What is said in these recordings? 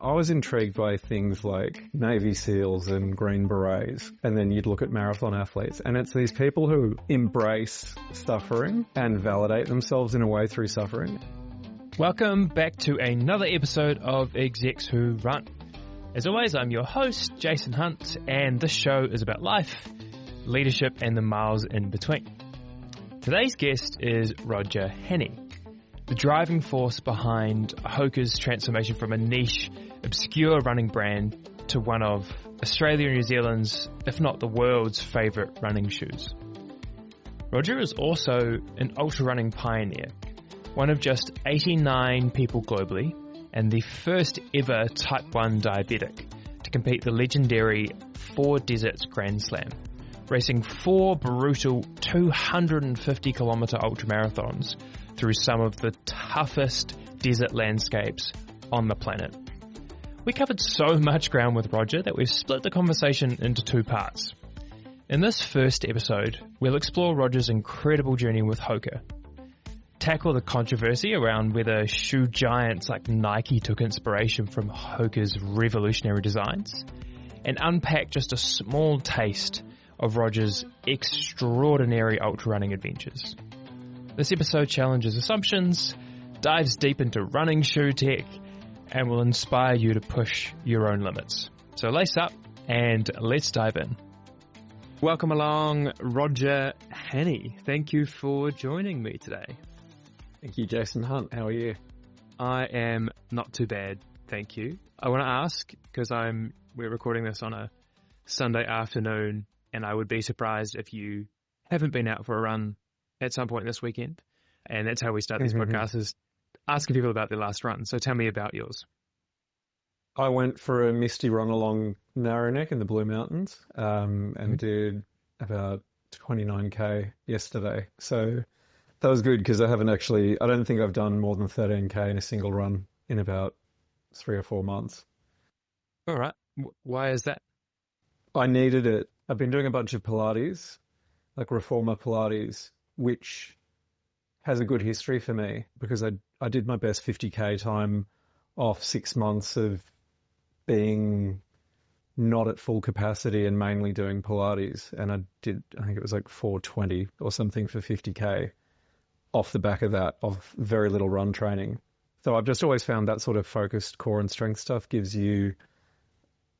I was intrigued by things like Navy SEALs and Green Berets, and then you'd look at marathon athletes, and it's these people who embrace suffering and validate themselves in a way through suffering. Welcome back to another episode of Execs Who Run. As always, I'm your host, Jason Hunt, and this show is about life, leadership, and the miles in between. Today's guest is Roger Hanney, the driving force behind HOKA's transformation from a niche, obscure running brand to one of Australia and New Zealand's, if not the world's, favourite running shoes. Roger is also an ultra-running pioneer, one of just 89 people globally, and the first ever Type 1 diabetic to compete the legendary Four Deserts Grand Slam, racing 4 brutal 250-kilometre ultramarathons through some of the toughest desert landscapes on the planet. We covered so much ground with Roger that we've split the conversation into 2 parts. In this first episode, we'll explore Roger's incredible journey with HOKA, tackle the controversy around whether shoe giants like Nike took inspiration from HOKA's revolutionary designs, and unpack just a small taste of Roger's extraordinary ultra-running adventures. This episode challenges assumptions, dives deep into running shoe tech, and will inspire you to push your own limits. So lace up and let's dive in. Welcome along, Roger Hanney. Thank you for joining me today. Thank you, Jason Hunt. How are you? I am not too bad, thank you. I want to ask, because we're recording this on a Sunday afternoon, and I would be surprised if you haven't been out for a run at some point this weekend. And that's how we start these podcasts, is asking people about their last run. So tell me about yours. I went for a misty run along Narrow Neck in the Blue Mountains and did about 29k yesterday. So that was good because I don't think I've done more than 13k in a single run in about 3 or 4 months. All right. Why is that? I needed it. I've been doing a bunch of Pilates, like reformer Pilates, which has a good history for me because I did my best 50k time off 6 months of being not at full capacity and mainly doing Pilates. And I think it was like 420 or something for 50k off the back of that, of very little run training. So I've just always found that sort of focused core and strength stuff gives you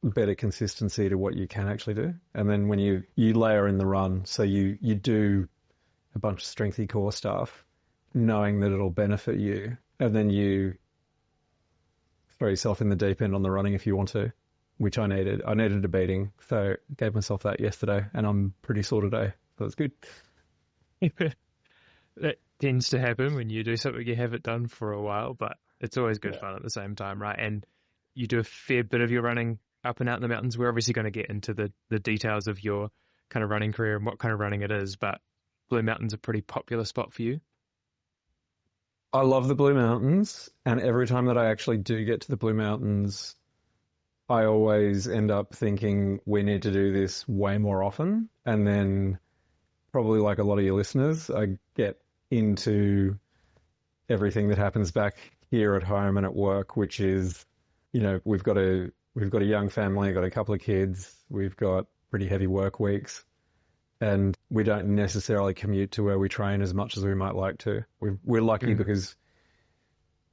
better consistency to what you can actually do. And then when you layer in the run, so you do a bunch of strengthy core stuff, knowing that it'll benefit you, and then you throw yourself in the deep end on the running if you want to, which I needed. I needed a beating, so gave myself that yesterday, and I'm pretty sore today, so it's good. That tends to happen when you do something you haven't done for a while, but it's always good fun at the same time, right? And you do a fair bit of your running up and out in the mountains. We're obviously going to get into the details of your kind of running career and what kind of running it is, but Blue Mountain's a pretty popular spot for you. I love the Blue Mountains, and every time that I actually do get to the Blue Mountains, I always end up thinking we need to do this way more often. And then probably like a lot of your listeners, I get into everything that happens back here at home and at work, which is, we've got a young family, got a couple of kids, we've got pretty heavy work weeks, and we don't necessarily commute to where we train as much as we might like to. We're lucky because,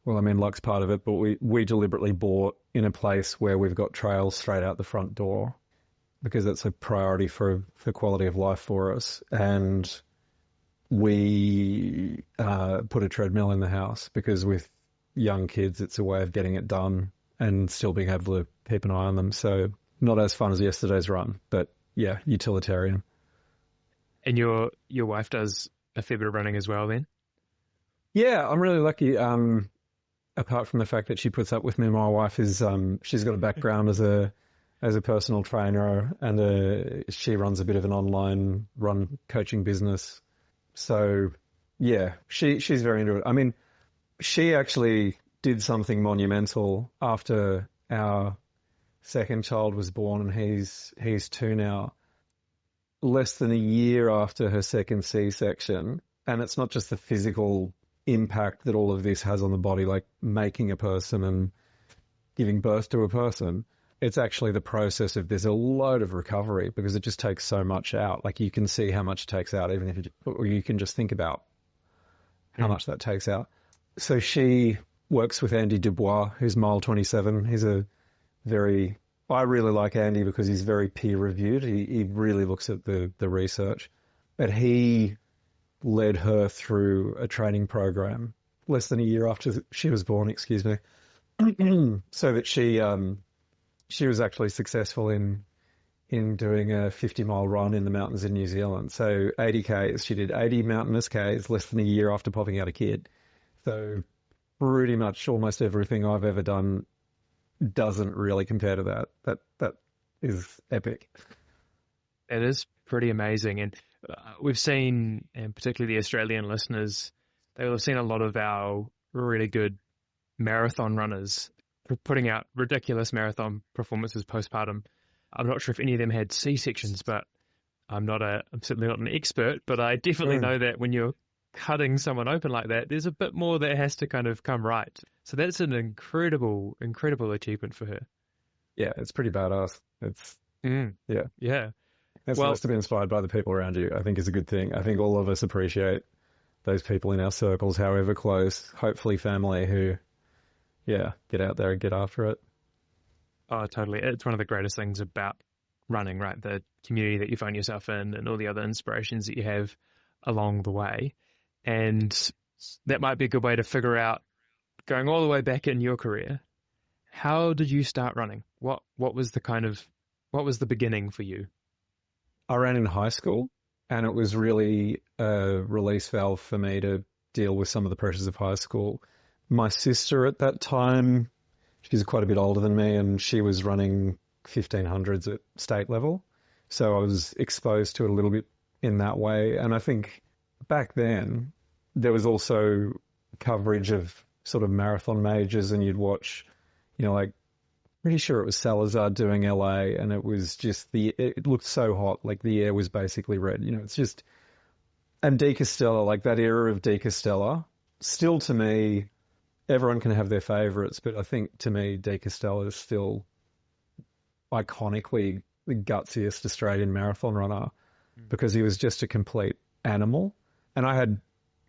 luck's part of it, but we deliberately bought in a place where we've got trails straight out the front door because that's a priority for quality of life for us. And we put a treadmill in the house because with young kids, it's a way of getting it done and still being able to keep an eye on them. So not as fun as yesterday's run, but yeah, utilitarian. And your wife does a fair bit of running as well then? Yeah, I'm really lucky. Apart from the fact that she puts up with me, my wife is she's got a background as a personal trainer, and she runs a bit of an online run coaching business. So yeah, she's very into it. I mean, she actually did something monumental after our second child was born, and he's 2 now. Less than a year after her second C-section, and it's not just the physical impact that all of this has on the body, like making a person and giving birth to a person. It's actually the process of there's a load of recovery because it just takes so much out. Like you can see how much it takes out, even if or you can just think about how much that takes out. So she works with Andy Dubois, who's mile 27. I really like Andy because he's very peer reviewed. He really looks at the research. But he led her through a training program less than a year after she was born, excuse me, so that she was actually successful in doing a 50-mile run in the mountains in New Zealand. So 80 Ks, she did 80 mountainous Ks less than a year after popping out a kid. So pretty much almost everything I've ever done doesn't really compare to that. That is epic. It is pretty amazing. And we've seen, and particularly the Australian listeners, they will have seen a lot of our really good marathon runners putting out ridiculous marathon performances postpartum. I'm not sure if any of them had C-sections, but I'm certainly not an expert, but I definitely know that when you're cutting someone open like that, there's a bit more that has to kind of come right. So that's an incredible achievement for her. Yeah, it's pretty badass. Yeah. It's nice to be inspired by the people around you, I think is a good thing. I think all of us appreciate those people in our circles, however close, hopefully family, who, get out there and get after it. Oh, totally. It's one of the greatest things about running, right? The community that you find yourself in and all the other inspirations that you have along the way. And that might be a good way to figure out, going all the way back in your career, how did you start running? What was the beginning for you? I ran in high school, and it was really a release valve for me to deal with some of the pressures of high school. My sister at that time, she's quite a bit older than me, and she was running 1500s at state level. So I was exposed to it a little bit in that way. And I think back then there was also coverage of sort of marathon majors, and you'd watch, like, pretty sure it was Salazar doing LA, and it was just it looked so hot, like the air was basically red. It's just, and De Castella, like that era of De Castella, still to me, everyone can have their favorites, but I think to me, De Castella is still iconically the gutsiest Australian marathon runner because he was just a complete animal. And I had,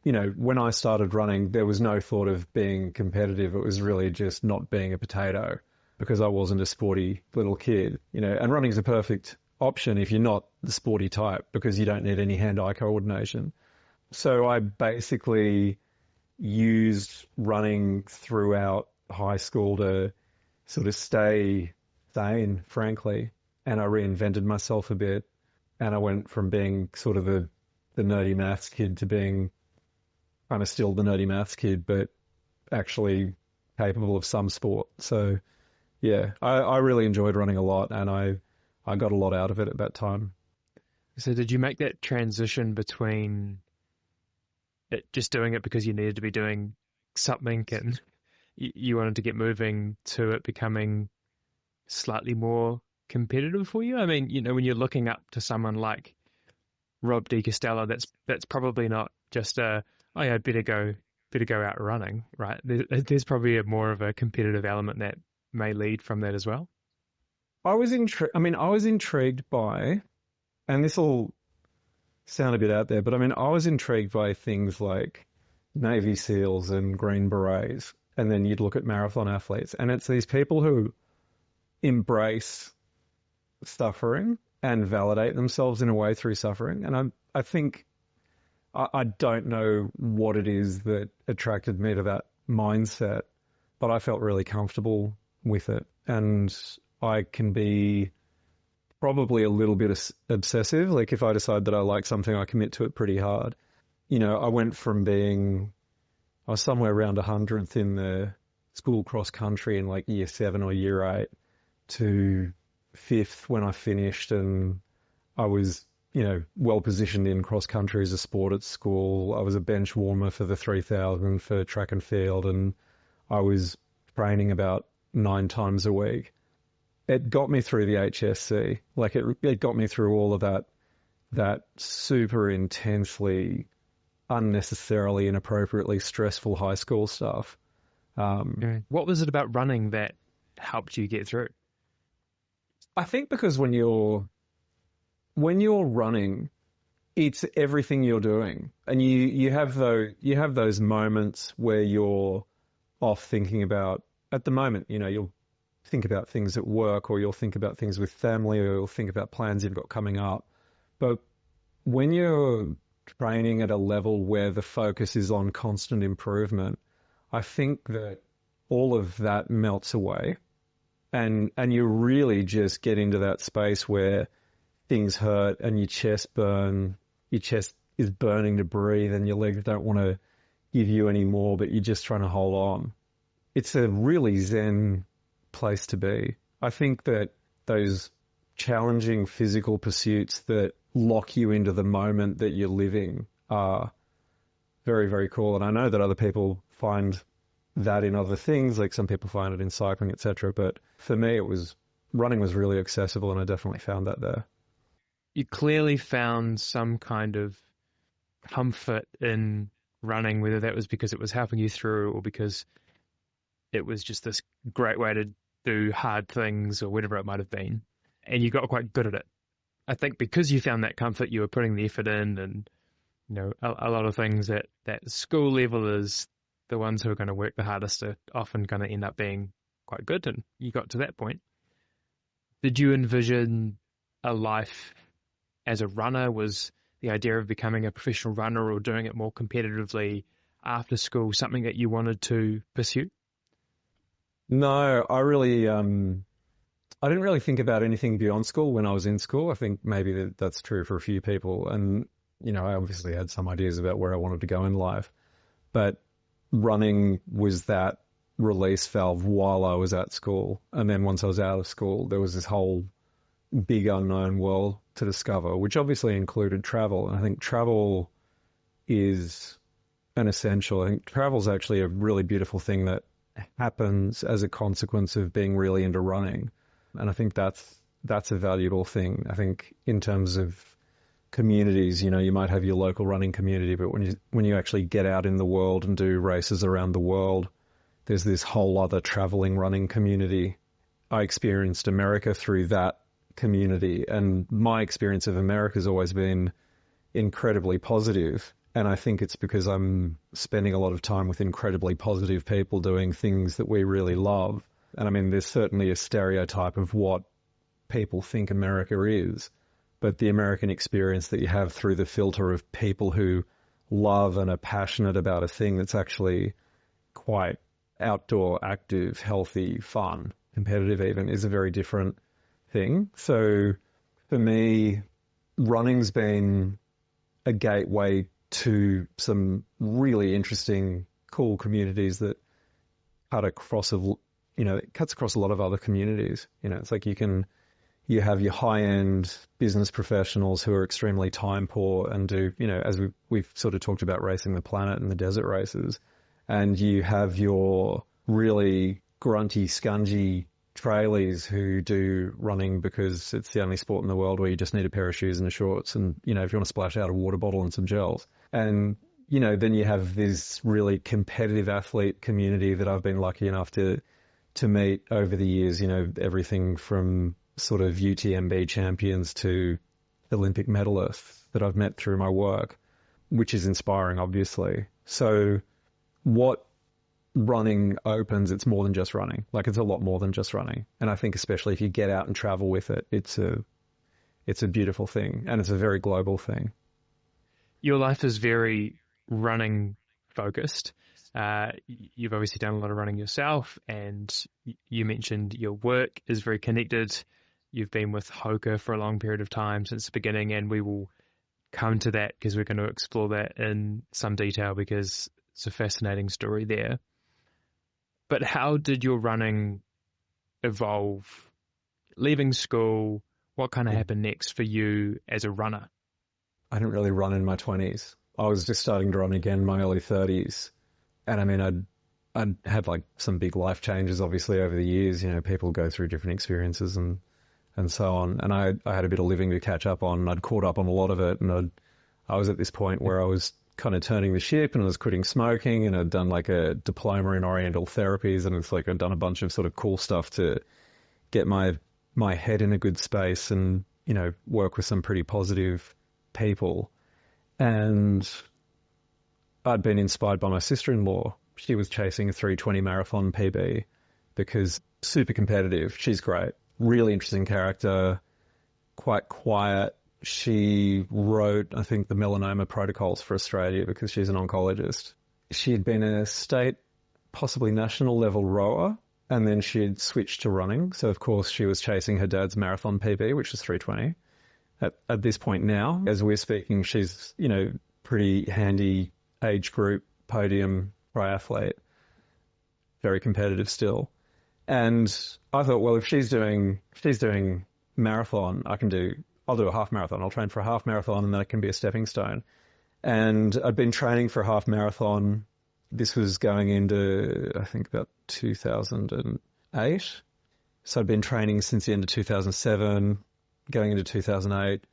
when I started running, there was no thought of being competitive. It was really just not being a potato because I wasn't a sporty little kid, and running is a perfect option if you're not the sporty type because you don't need any hand-eye coordination. So I basically used running throughout high school to sort of stay sane, frankly, and I reinvented myself a bit, and I went from being sort of the nerdy maths kid to being kind of still the nerdy maths kid, but actually capable of some sport. So yeah, I really enjoyed running a lot, and I got a lot out of it at that time. So did you make that transition between just doing it because you needed to be doing something and you wanted to get moving to it becoming slightly more competitive for you? I mean, when you're looking up to someone like Rob De Castella, that's probably not just I'd better go out running, right? There's probably more of a competitive element that may lead from that as well. I was intrigued by, and this will sound a bit out there, but I was intrigued by things like Navy SEALs and Green Berets, and then you'd look at marathon athletes, and it's these people who embrace suffering and validate themselves in a way through suffering. And I think I don't know what it is that attracted me to that mindset, but I felt really comfortable with it. And I can be probably a little bit obsessive. Like if I decide that I like something, I commit to it pretty hard. I went from I was somewhere around 100th in the school cross country in like year 7 or year 8 to 5th when I finished, and I was, well positioned in cross country as a sport at school. I was a bench warmer for the 3000 for track and field, and I was training about 9 times a week. It got me through the HSC. Like it got me through all of that super intensely, unnecessarily, inappropriately stressful high school stuff. What was it about running that helped you get through? I think because when you're running, it's everything you're doing, and you have those moments where you're off thinking about, at the moment, you'll think about things at work, or you'll think about things with family, or you'll think about plans you've got coming up. But when you're training at a level where the focus is on constant improvement, I think that all of that melts away, and you really just get into that space where things hurt and your chest is burning to breathe, and your legs don't want to give you any more, but you're just trying to hold on. It's a really zen place to be. I think that those challenging physical pursuits that lock you into the moment that you're living are very, very cool. And I know that other people find that in other things, like some people find it in cycling, etc. But for me, running was really accessible, and I definitely found that there. You clearly found some kind of comfort in running, whether that was because it was helping you through or because it was just this great way to do hard things or whatever it might have been. And you got quite good at it. I think because you found that comfort, you were putting the effort in, and a lot of things at that school level is the ones who are going to work the hardest are often going to end up being quite good, and you got to that point. Did you envision a life as a runner? Was the idea of becoming a professional runner or doing it more competitively after school something that you wanted to pursue? No, I didn't really think about anything beyond school when I was in school. I think maybe that's true for a few people. And, I obviously had some ideas about where I wanted to go in life. But running was that release valve while I was at school. And then once I was out of school, there was this whole big unknown world to discover, which obviously included travel. And I think travel is an essential. I think travel is actually a really beautiful thing that happens as a consequence of being really into running. And I think that's a valuable thing. I think in terms of communities, you might have your local running community, but when you actually get out in the world and do races around the world, there's this whole other traveling running community. I experienced America through that community, and my experience of America has always been incredibly positive. And I think it's because I'm spending a lot of time with incredibly positive people doing things that we really love. And I mean, there's certainly a stereotype of what people think America is, but the American experience that you have through the filter of people who love and are passionate about a thing that's actually quite outdoor, active, healthy, fun, competitive even, is a very different thing. So for me, running's been a gateway to some really interesting, cool communities that it cuts across a lot of other communities. It's like you have your high-end business professionals who are extremely time poor and do, as we've sort of talked about racing the planet and the desert races, and you have your really grunty, scungy trailies who do running because it's the only sport in the world where you just need a pair of shoes and a shorts and, if you want to splash out a water bottle and some gels. And, then you have this really competitive athlete community that I've been lucky enough to meet over the years, everything from sort of UTMB champions to Olympic medalists that I've met through my work, which is inspiring, obviously. So what running opens, it's more than just running. Like, it's a lot more than just running. And I think especially if you get out and travel with it, it's a beautiful thing, and it's a very global thing. Your life is very running focused. You've obviously done a lot of running yourself, and you mentioned your work is very connected. You've been with HOKA for a long period of time since the beginning, and we will come to that because we're going to explore that in some detail because it's a fascinating story there. But how did your running evolve? Leaving school, what kind of happened next for you as a runner? I didn't really run in my 20s. I was just starting to run again in my early 30s. And I mean, I'd had like some big life changes, obviously, over the years. People go through different experiences and so on. And I had a bit of living to catch up on. I'd caught up on a lot of it. And I was at this point where I was kind of turning the ship, and I was quitting smoking, and I'd done like a diploma in oriental therapies, and it's like I'd done a bunch of sort of cool stuff to get my head in a good space and, you know, work with some pretty positive people. And I'd been inspired by my sister-in-law. She was chasing a 3:20 marathon PB because super competitive. She's great. Really interesting character, quite quiet. She wrote, I think, the melanoma protocols for Australia because she's an oncologist. She had been a state, possibly national level rower, and then she had switched to running. So, of course, she was chasing her dad's marathon PB, which is 3:20. At this point now, as we're speaking, she's, you know, pretty handy age group, podium triathlete, very competitive still. And I thought, well, if she's doing marathon, I'll do a half marathon. I'll train for a half marathon, and then it can be a stepping stone. And I'd been training for a half marathon. This was going into, I think, about 2008. So I'd been training since the end of 2007, going into 2008.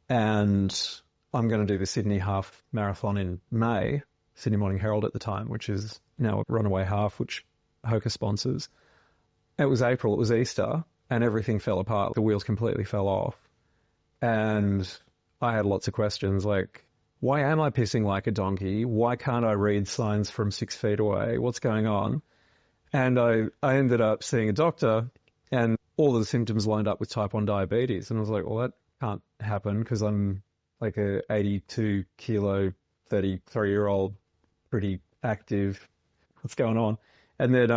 And I'm going to do the Sydney half marathon in May, Sydney Morning Herald at the time, which is now a runaway half, which HOKA sponsors. It was April, it was Easter, and everything fell apart. The wheels completely fell off. And I had lots of questions like, why am I pissing like a donkey? Why can't I read signs from 6 feet away? What's going on? And I ended up seeing a doctor, and all of the symptoms lined up with type 1 diabetes. And I was like, well, that can't happen because I'm like a 82 kilo, 33-year-old, pretty active. What's going on? And then,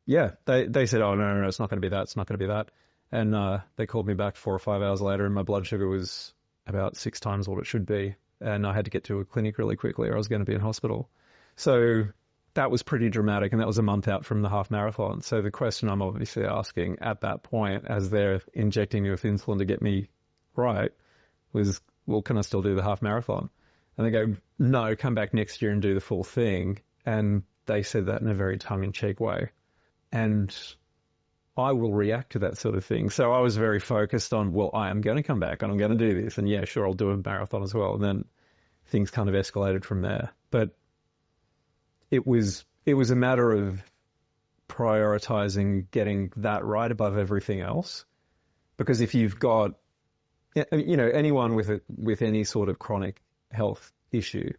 they said, oh, no, it's not going to be that. It's not going to be that. And they called me back 4 or 5 hours later, and my blood sugar was about 6 times what it should be. And I had to get to a clinic really quickly, or I was going to be in hospital. So that was pretty dramatic, and that was a month out from the half marathon. So the question I'm obviously asking at that point, as they're injecting me with insulin to get me right, was, well, can I still do the half marathon? And they go, no, come back next year and do the full thing. And they said that in a very tongue-in-cheek way. And I will react to that sort of thing. So I was very focused on, well, I am going to come back and I'm going to do this. And yeah, sure, I'll do a marathon as well. And then things kind of escalated from there. But it was a matter of prioritizing getting that right above everything else. Because if you've got, you know, anyone with any sort of chronic health issue,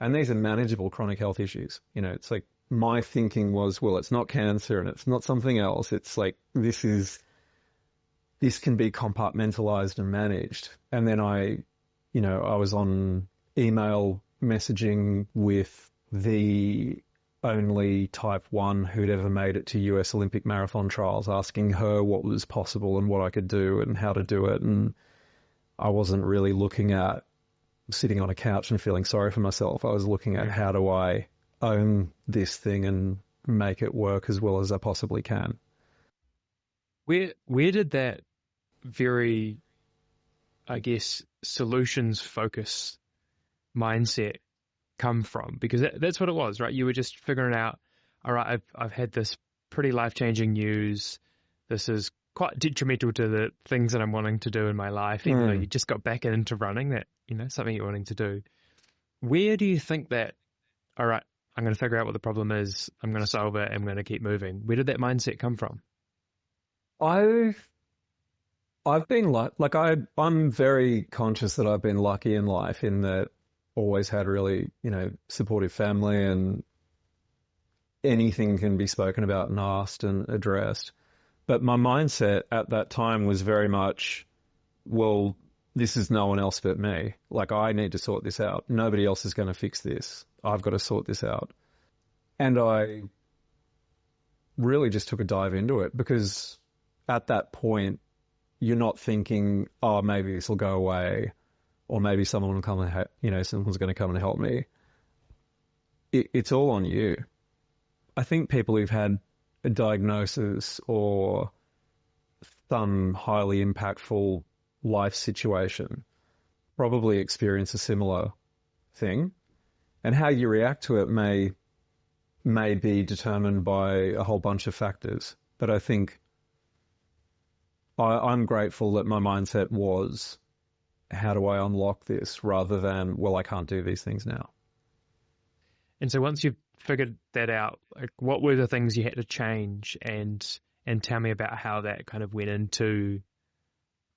and these are manageable chronic health issues, you know, it's like, my thinking was, well, it's not cancer and it's not something else. It's like, this can be compartmentalized and managed. And then I was on email messaging with the only type 1 who'd ever made it to US Olympic marathon trials, asking her what was possible and what I could do and how to do it. And I wasn't really looking at sitting on a couch and feeling sorry for myself. I was looking at, how do I own this thing and make it work as well as I possibly can. Where did that very, I guess, solutions focus mindset come from? Because that's what it was, right? You were just figuring out, all right, I've had this pretty life-changing news. This is quite detrimental to the things that I'm wanting to do in my life, even though you just got back into running, that, you know, something you're wanting to do. Where do you think that, all right, I'm going to figure out what the problem is, I'm going to solve it, I'm going to keep moving. Where did that mindset come from? I've been I'm very conscious that I've been lucky in life in that always had really, you know, supportive family, and anything can be spoken about and asked and addressed. But my mindset at that time was very much, well, this is no one else but me. Like, I need to sort this out. Nobody else is going to fix this. I've got to sort this out. And I really just took a dive into it, because at that point, you're not thinking, oh, maybe this will go away, or maybe someone will come and someone's going to come and help me. It's all on you. I think people who've had a diagnosis or some highly impactful life situation probably experience a similar thing, and how you react to it may be determined by a whole bunch of factors. But I think I'm grateful that my mindset was, how do I unlock this, rather than, well, I can't do these things now. And so once you've figured that out, like what were the things you had to change, and tell me about how that kind of went into,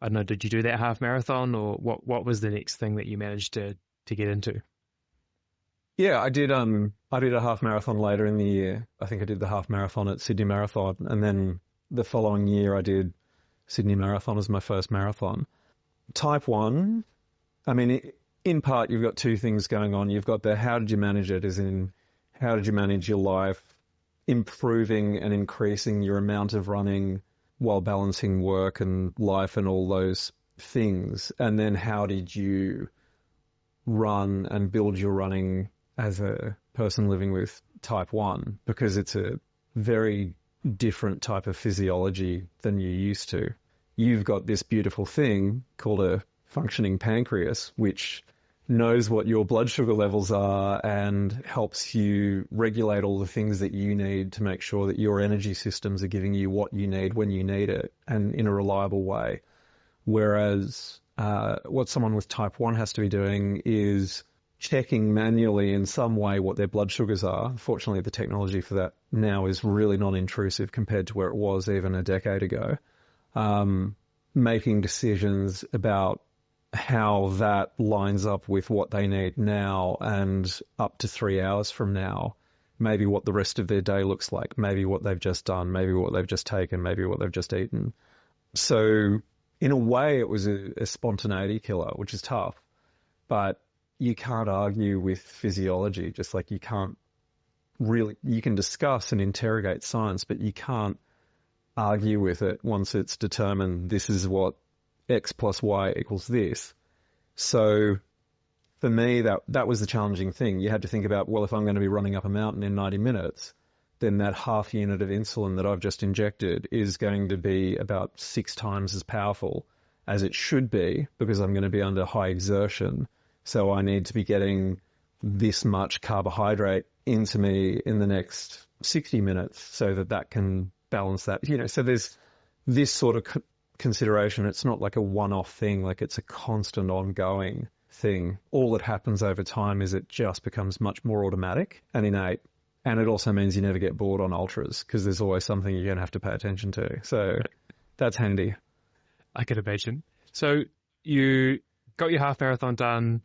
I don't know, did you do that half marathon, or what was the next thing that you managed to get into? Yeah, I did a half marathon later in the year. I think I did the half marathon at Sydney Marathon, and then the following year I did Sydney Marathon as my first marathon. Type 1, I mean, in part you've got two things going on. You've got the how did you manage it, as in how did you manage your life, improving and increasing your amount of running while balancing work and life and all those things. And then how did you run and build your running as a person living with type 1, because it's a very different type of physiology than you're used to. You've got this beautiful thing called a functioning pancreas, which knows what your blood sugar levels are and helps you regulate all the things that you need to make sure that your energy systems are giving you what you need when you need it and in a reliable way. Whereas what someone with type 1 has to be doing is checking manually in some way what their blood sugars are. Fortunately, the technology for that now is really non-intrusive compared to where it was even a decade ago. Making decisions about how that lines up with what they need now and up to 3 hours from now, maybe what the rest of their day looks like, maybe what they've just done, maybe what they've just taken, maybe what they've just eaten. So in a way, it was a spontaneity killer, which is tough, but you can't argue with physiology, just like you can't really, you can discuss and interrogate science, but you can't argue with it once it's determined this is what X plus Y equals this. So for me, that was the challenging thing. You had to think about, well, if I'm going to be running up a mountain in 90 minutes, then that half unit of insulin that I've just injected is going to be about 6 times as powerful as it should be, because I'm going to be under high exertion. So I need to be getting this much carbohydrate into me in the next 60 minutes so that can balance that. So there's this sort of consideration. It's not like a one-off thing, like it's a constant ongoing thing. All that happens over time is it just becomes much more automatic and innate. And it also means you never get bored on ultras because there's always something you're going to have to pay attention to. So that's handy. I can imagine. So you got your half marathon done.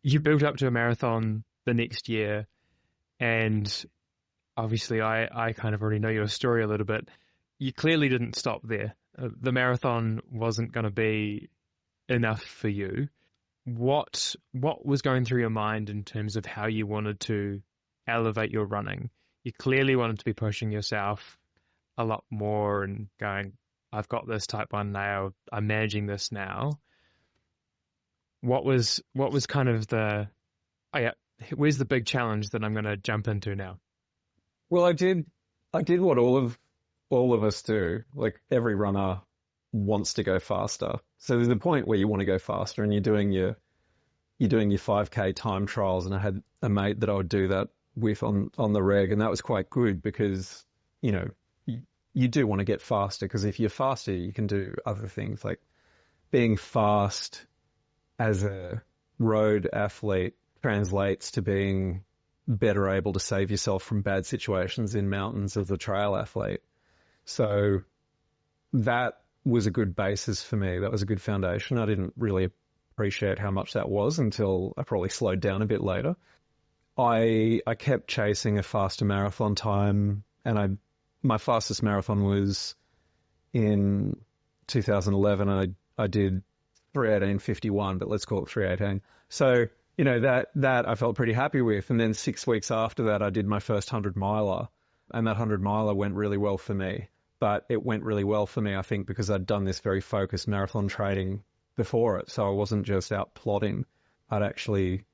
You built up to a marathon the next year. And obviously I kind of already know your story a little bit. You clearly didn't stop there. The marathon wasn't going to be enough for you. What was going through your mind in terms of how you wanted to elevate your running? You clearly wanted to be pushing yourself a lot more and going, I've got this type 1 now, I'm managing this now. What was kind of where's the big challenge that I'm going to jump into now? Well, I did what all of us do. Like every runner wants to go faster. So there's a point where you want to go faster, and you're doing your 5K time trials. And I had a mate that I would do that with on the reg, and that was quite good because you do want to get faster, because if you're faster, you can do other things. Like being fast as a road athlete translates to being better able to save yourself from bad situations in mountains as a trail athlete. So that was a good basis for me. That was a good foundation. I didn't really appreciate how much that was until I probably slowed down a bit later. I kept chasing a faster marathon time, and my fastest marathon was in 2011, and I did 3:18:51, but let's call it 3:18. So, that I felt pretty happy with. And then 6 weeks after that, I did my first 100-miler, and that 100-miler went really well for me. But it went really well for me, I think, because I'd done this very focused marathon training before it. So I wasn't just out plodding. I'd actually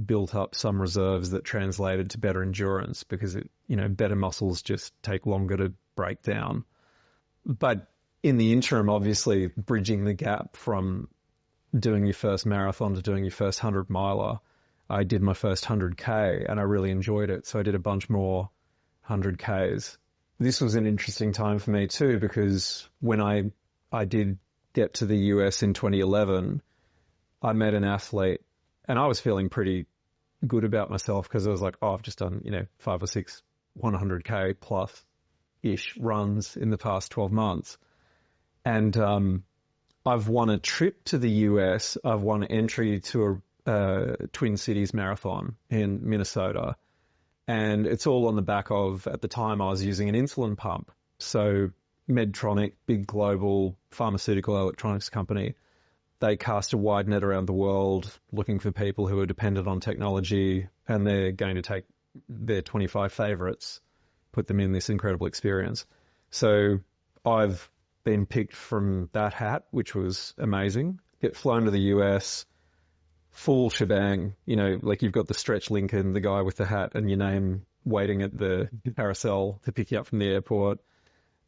built up some reserves that translated to better endurance, because better muscles just take longer to break down. But in the interim, obviously, bridging the gap from doing your first marathon to doing your first 100-miler, I did my first 100K and I really enjoyed it. So I did a bunch more 100Ks. This was an interesting time for me too, because when I did get to the US in 2011, I met an athlete, and I was feeling pretty good about myself because I was like, oh, I've just done, 5 or 6 100K plus ish runs in the past 12 months. And I've won a trip to the US. I've won entry to a Twin Cities marathon in Minnesota. And it's all on the back of, at the time, I was using an insulin pump. So Medtronic, big global pharmaceutical electronics company, they cast a wide net around the world looking for people who are dependent on technology, and they're going to take their 25 favorites, put them in this incredible experience. So I've been picked from that hat, which was amazing. Get flown to the US, full shebang, like you've got the stretch Lincoln, the guy with the hat and your name waiting at the carousel to pick you up from the airport.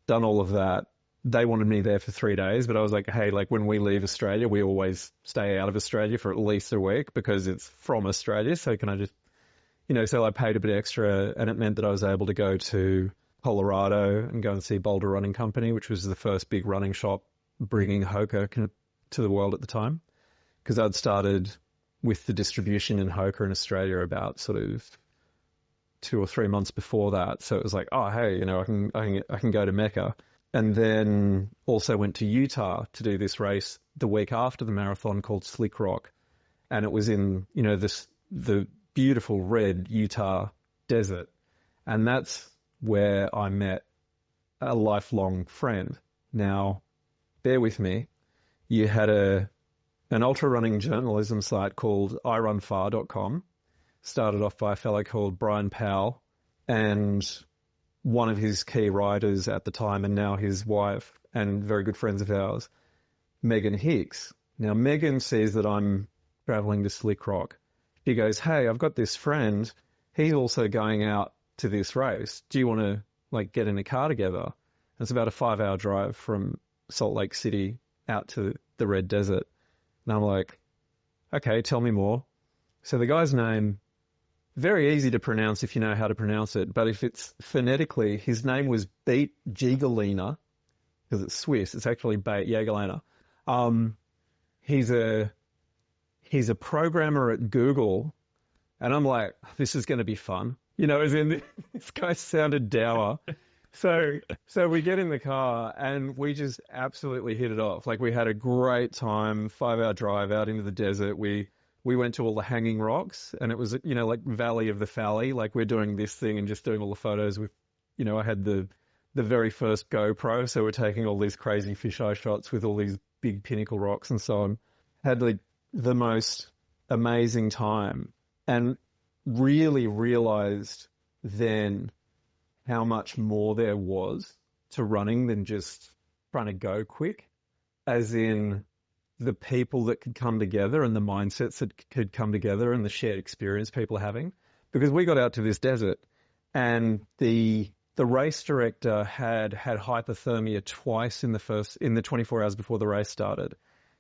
Done all of that. They wanted me there for 3 days, but I was like, hey, like when we leave Australia, we always stay out of Australia for at least a week because it's from Australia. So can I just, so I paid a bit extra, and it meant that I was able to go to Colorado and go and see Boulder Running Company, which was the first big running shop bringing HOKA to the world at the time. Because I'd started with the distribution in HOKA in Australia about sort of 2 or 3 months before that. So it was like, oh, hey, I can go to Mecca. And then also went to Utah to do this race the week after the marathon called Slick Rock. And it was in, the beautiful red Utah desert. And that's where I met a lifelong friend. Now, bear with me. You had an ultra running journalism site called irunfar.com, started off by a fellow called Brian Powell, and one of his key writers at the time, and now his wife and very good friends of ours, Megan Hicks. Now, Megan sees that I'm traveling to Slick Rock. She goes, hey, I've got this friend. He's also going out to this race. Do you want to get in a car together? It's about a 5-hour drive from Salt Lake City out to the Red Desert. And I'm like, okay, tell me more. So the guy's name, very easy to pronounce if you know how to pronounce it, but if it's phonetically, his name was Beat Jägerliner, because it's Swiss. It's actually Beat Jägerliner. He's a programmer at Google, and I'm like, this is going to be fun. As in, this guy sounded dour. So we get in the car and we just absolutely hit it off. Like we had a great time, 5-hour drive out into the desert. We went to all the hanging rocks, and it was, like Valley of the Valley. Like we're doing this thing and just doing all the photos with, I had the very first GoPro. So we're taking all these crazy fisheye shots with all these big pinnacle rocks and so on. Had the most amazing time, and really realized then how much more there was to running than just trying to go quick, as in the people that could come together and the mindsets that could come together and the shared experience people are having. Because we got out to this desert and the race director had hypothermia twice in the 24 hours before the race started.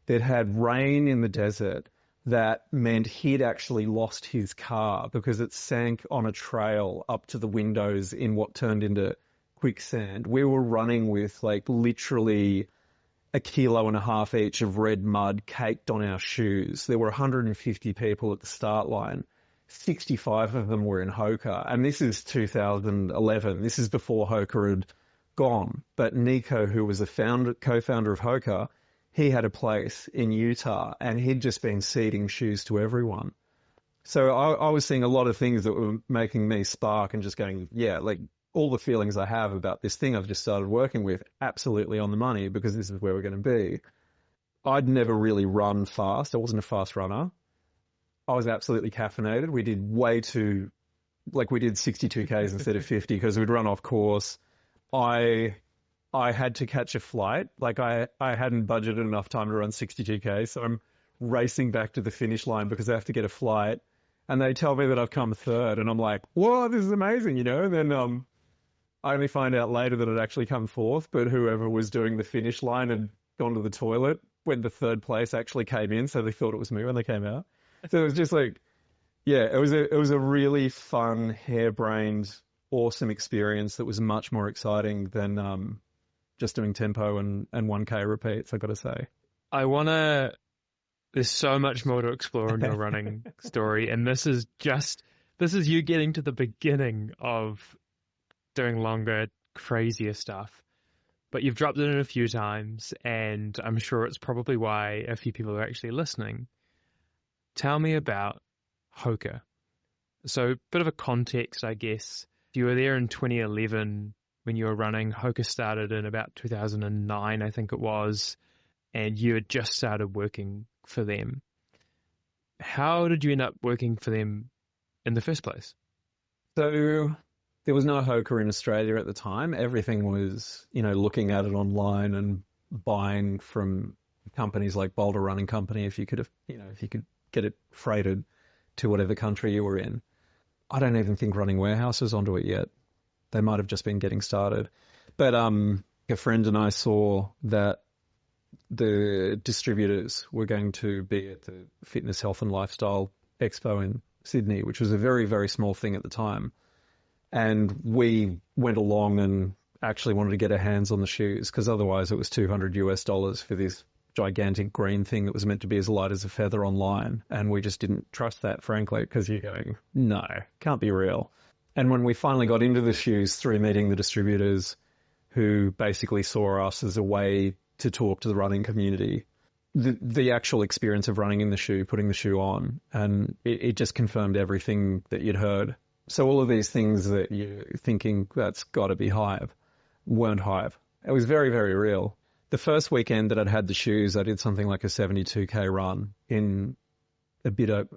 They'd had rain in the desert that meant he'd actually lost his car because it sank on a trail up to the windows in what turned into quicksand. We were running with literally 1.5 kilos each of red mud caked on our shoes. There were 150 people at the start line. 65 of them were in HOKA. And this is 2011. This is before HOKA had gone. But Nico, who was a co-founder of HOKA, he had a place in Utah, and he'd just been seeding shoes to everyone. So I was seeing a lot of things that were making me spark and just going, yeah, all the feelings I have about this thing I've just started working with, absolutely on the money, because this is where we're going to be. I'd never really run fast. I wasn't a fast runner. I was absolutely caffeinated. We did we did 62 Ks instead of 50 because we'd run off course. I had to catch a flight. I hadn't budgeted enough time to run 62K, so I'm racing back to the finish line because I have to get a flight. And they tell me that I've come third, and I'm like, whoa, this is amazing, And then I only find out later that I'd actually come fourth, but whoever was doing the finish line had gone to the toilet when the third place actually came in, so they thought it was me when they came out. So it was just it was a really fun, harebrained, awesome experience that was much more exciting than just doing tempo and 1K repeats, I've got to say. I want to There's so much more to explore in your running story, and this is you getting to the beginning of doing longer, crazier stuff. But you've dropped it in a few times, and I'm sure it's probably why a few people are actually listening. Tell me about HOKA. So, a bit of a context, I guess. You were there in 2011 when you were running. HOKA started in about 2009, I think it was, and you had just started working for them. How did you end up working for them in the first place? So there was no HOKA in Australia at the time. Everything was, looking at it online and buying from companies like Boulder Running Company if you could get it freighted to whatever country you were in. I don't even think Running Warehouse is onto it yet. They might have just been getting started. But a friend and I saw that the distributors were going to be at the Fitness, Health and Lifestyle Expo in Sydney, which was a very, very small thing at the time. And we went along and actually wanted to get our hands on the shoes because otherwise it was $200 for this gigantic green thing that was meant to be as light as a feather online. And we just didn't trust that, frankly, because you're going, no, can't be real. And when we finally got into the shoes through meeting the distributors who basically saw us as a way to talk to the running community, the actual experience of running in the shoe, putting the shoe on, and it just confirmed everything that you'd heard. So all of these things that you're thinking, that's got to be hype, weren't hype. It was very, very real. The first weekend that I'd had the shoes, I did something like a 72K run in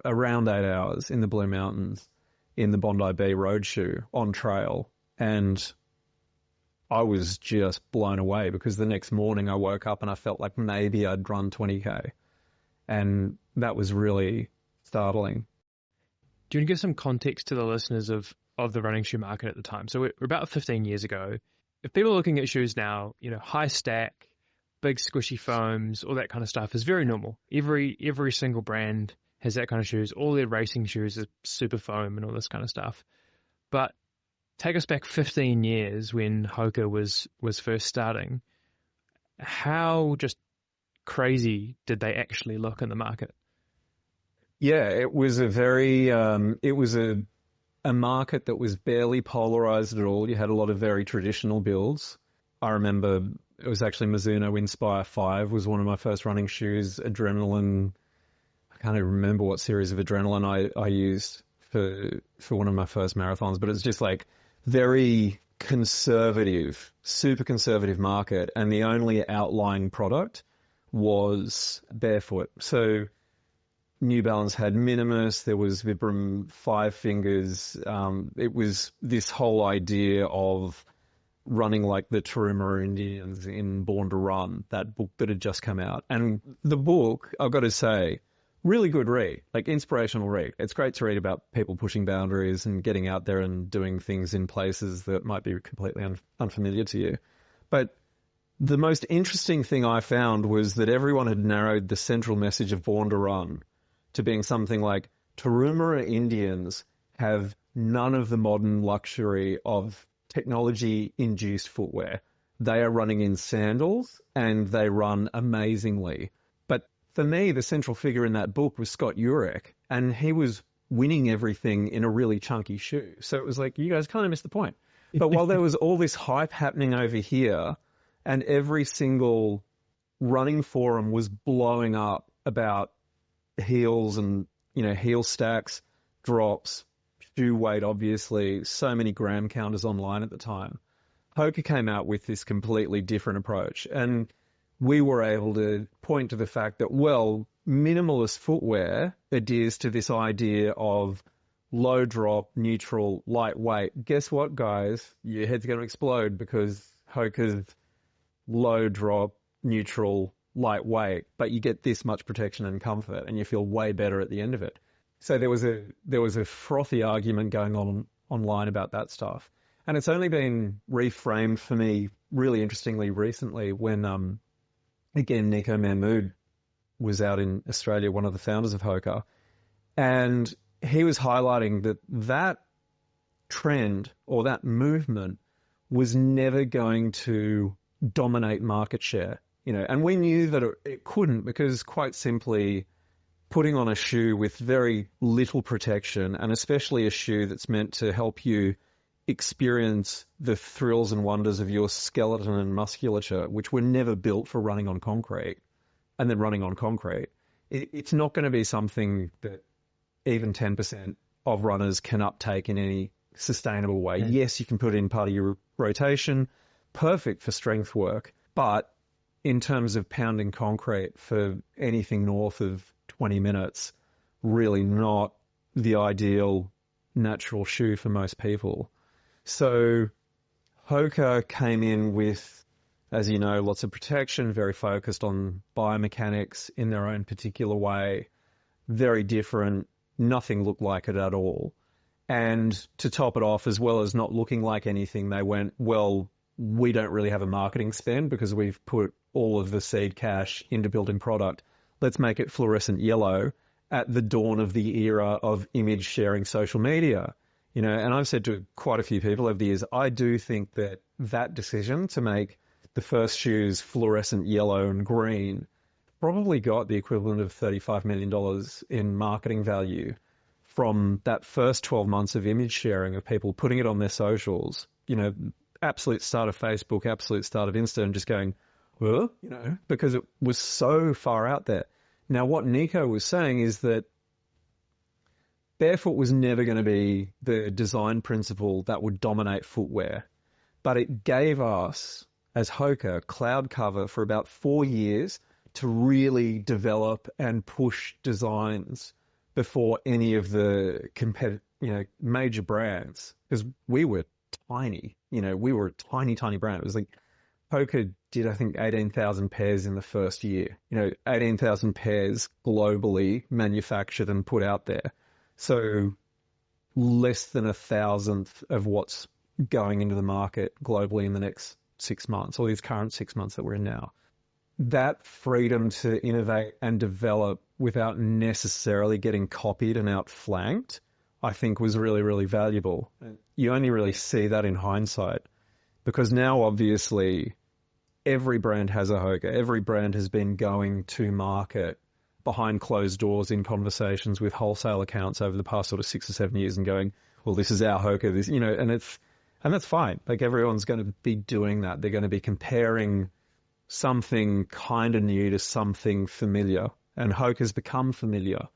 around 8 hours in the Blue Mountains in the Bondi Bay road shoe on trail. And I was just blown away because the next morning I woke up and I felt like maybe I'd run 20K. And that was really startling. Do you want to give some context to the listeners of the running shoe market at the time? So we're about 15 years ago. If people are looking at shoes now, high stack, big squishy foams, all that kind of stuff is very normal. Every single brand has that kind of shoes. All their racing shoes are super foam and all this kind of stuff. But take us back 15 years when HOKA was first starting. How just crazy did they actually look in the market? Yeah, it was a market that was barely polarized at all. You had a lot of very traditional builds. I remember it was actually Mizuno Inspire 5 was one of my first running shoes. Adrenaline, I can't even remember what series of Adrenaline I used for one of my first marathons, but it's just like very conservative, super conservative market. And the only outlying product was barefoot. So New Balance had Minimus, there was Vibram Five Fingers. It was this whole idea of running like the Tarahumara Indians in Born to Run, that book that had just come out. And the book, I've got to say, really good read, like inspirational read. It's great to read about people pushing boundaries and getting out there and doing things in places that might be completely unfamiliar to you. But the most interesting thing I found was that everyone had narrowed the central message of Born to Run to being something like Tarahumara Indians have none of the modern luxury of technology-induced footwear. They are running in sandals and they run amazingly. But for me, the central figure in that book was Scott Jurek, and he was winning everything in a really chunky shoe. So it was like, you guys kind of missed the point. But while there was all this hype happening over here and every single running forum was blowing up about heels and, heel stacks, drops, shoe weight, obviously, so many gram counters online at the time, HOKA came out with this completely different approach. And we were able to point to the fact that, well, minimalist footwear adheres to this idea of low drop, neutral, lightweight. Guess what, guys? Your head's going to explode because HOKA's low drop, neutral, lightweight, but you get this much protection and comfort and you feel way better at the end of it. So there was a frothy argument going on online about that stuff. And it's only been reframed for me really interestingly recently when, again, Nico Mahmood was out in Australia, one of the founders of HOKA, and he was highlighting that trend or that movement was never going to dominate market share. And we knew that it couldn't because quite simply putting on a shoe with very little protection, and especially a shoe that's meant to help you experience the thrills and wonders of your skeleton and musculature, which were never built for running on concrete, and then running on concrete. It's not going to be something that even 10% of runners can uptake in any sustainable way. Yeah. Yes, you can put it in part of your rotation, perfect for strength work, but in terms of pounding concrete for anything north of 20 minutes, really not the ideal natural shoe for most people. So HOKA came in with, as you know, lots of protection, very focused on biomechanics in their own particular way, very different, nothing looked like it at all. And to top it off, as well as not looking like anything, they went, well, we don't really have a marketing spend because we've put all of the seed cash into building product. Let's make it fluorescent yellow at the dawn of the era of image sharing social media. You know, and I've said to quite a few people over the years, I do think that that decision to make the first shoes fluorescent yellow and green probably got the equivalent of $35 million in marketing value from that first 12 months of image sharing of people putting it on their socials, you know, absolute start of Facebook, absolute start of Insta, and just going, well, you know, because it was so far out there. Now, what Nico was saying is that barefoot was never going to be the design principle that would dominate footwear, but it gave us, as HOKA, cloud cover for about 4 years to really develop and push designs before any of the major brands, because we were tiny. You know, we were a tiny, tiny brand. It was like HOKA did, I think, 18,000 pairs in the first year. You know, 18,000 pairs globally manufactured and put out there. So less than 1,000th of what's going into the market globally in the next 6 months, or these current 6 months that we're in now. That freedom to innovate and develop without necessarily getting copied and outflanked, I think was really, really valuable. You only really see that in hindsight, because now obviously every brand has a HOKA. Every brand has been going to market behind closed doors in conversations with wholesale accounts over the past sort of 6 or 7 years and going, well, this is our HOKA, this, you know, and that's fine. Like, everyone's going to be doing that. They're going to be comparing something kind of new to something familiar, and HOKA's become familiar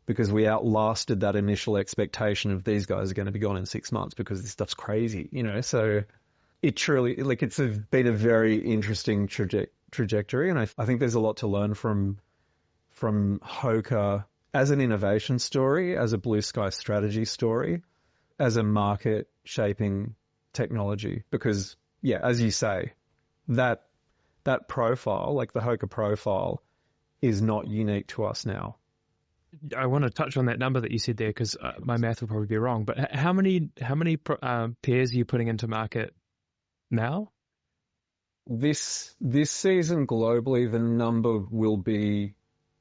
because we outlasted that initial expectation of these guys are going to be gone in 6 months because this stuff's crazy, you know. So it truly, like, been a very interesting trajectory, and I think there's a lot to learn from HOKA as an innovation story, as a blue sky strategy story, as a market shaping technology. Because, yeah, as you say, that profile, like the HOKA profile, is not unique to us now. I want to touch on that number that you said there, because my math will probably be wrong. But how many pairs are you putting into market now? This season globally, the number will be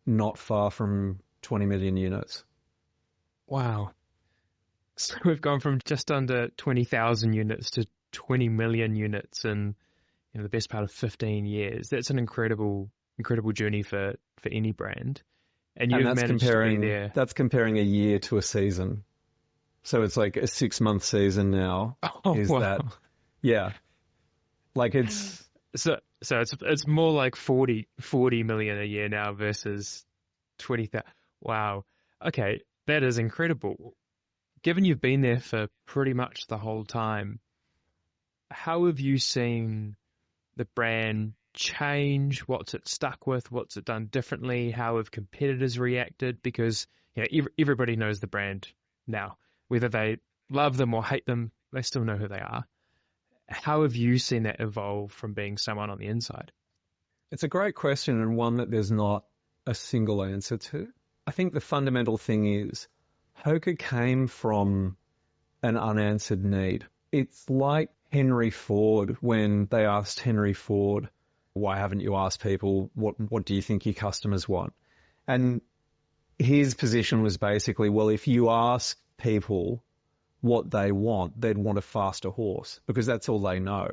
not far from 20 million units. Wow. So we've gone from just under 20,000 units to 20 million units in, you know, the best part of 15 years. That's an incredible journey for any brand. And you've managed to be there. That's comparing a year to a season. So it's like a 6-month season now. Oh, is wow. that? Yeah. Like it's it's more like 40 million a year now versus 20,000. Wow. Okay, that is incredible. Given you've been there for pretty much the whole time, how have you seen the brand change? What's it stuck with? What's it done differently? How have competitors reacted? Because, you know, everybody knows the brand now. Whether they love them or hate them, they still know who they are. How have you seen that evolve from being someone on the inside? It's a great question, and one that there's not a single answer to. I think the fundamental thing is HOKA came from an unanswered need. It's like Henry Ford, when they asked Henry Ford, why haven't you asked people, what do you think your customers want? And his position was basically, well, if you ask people what they want, they'd want a faster horse because that's all they know.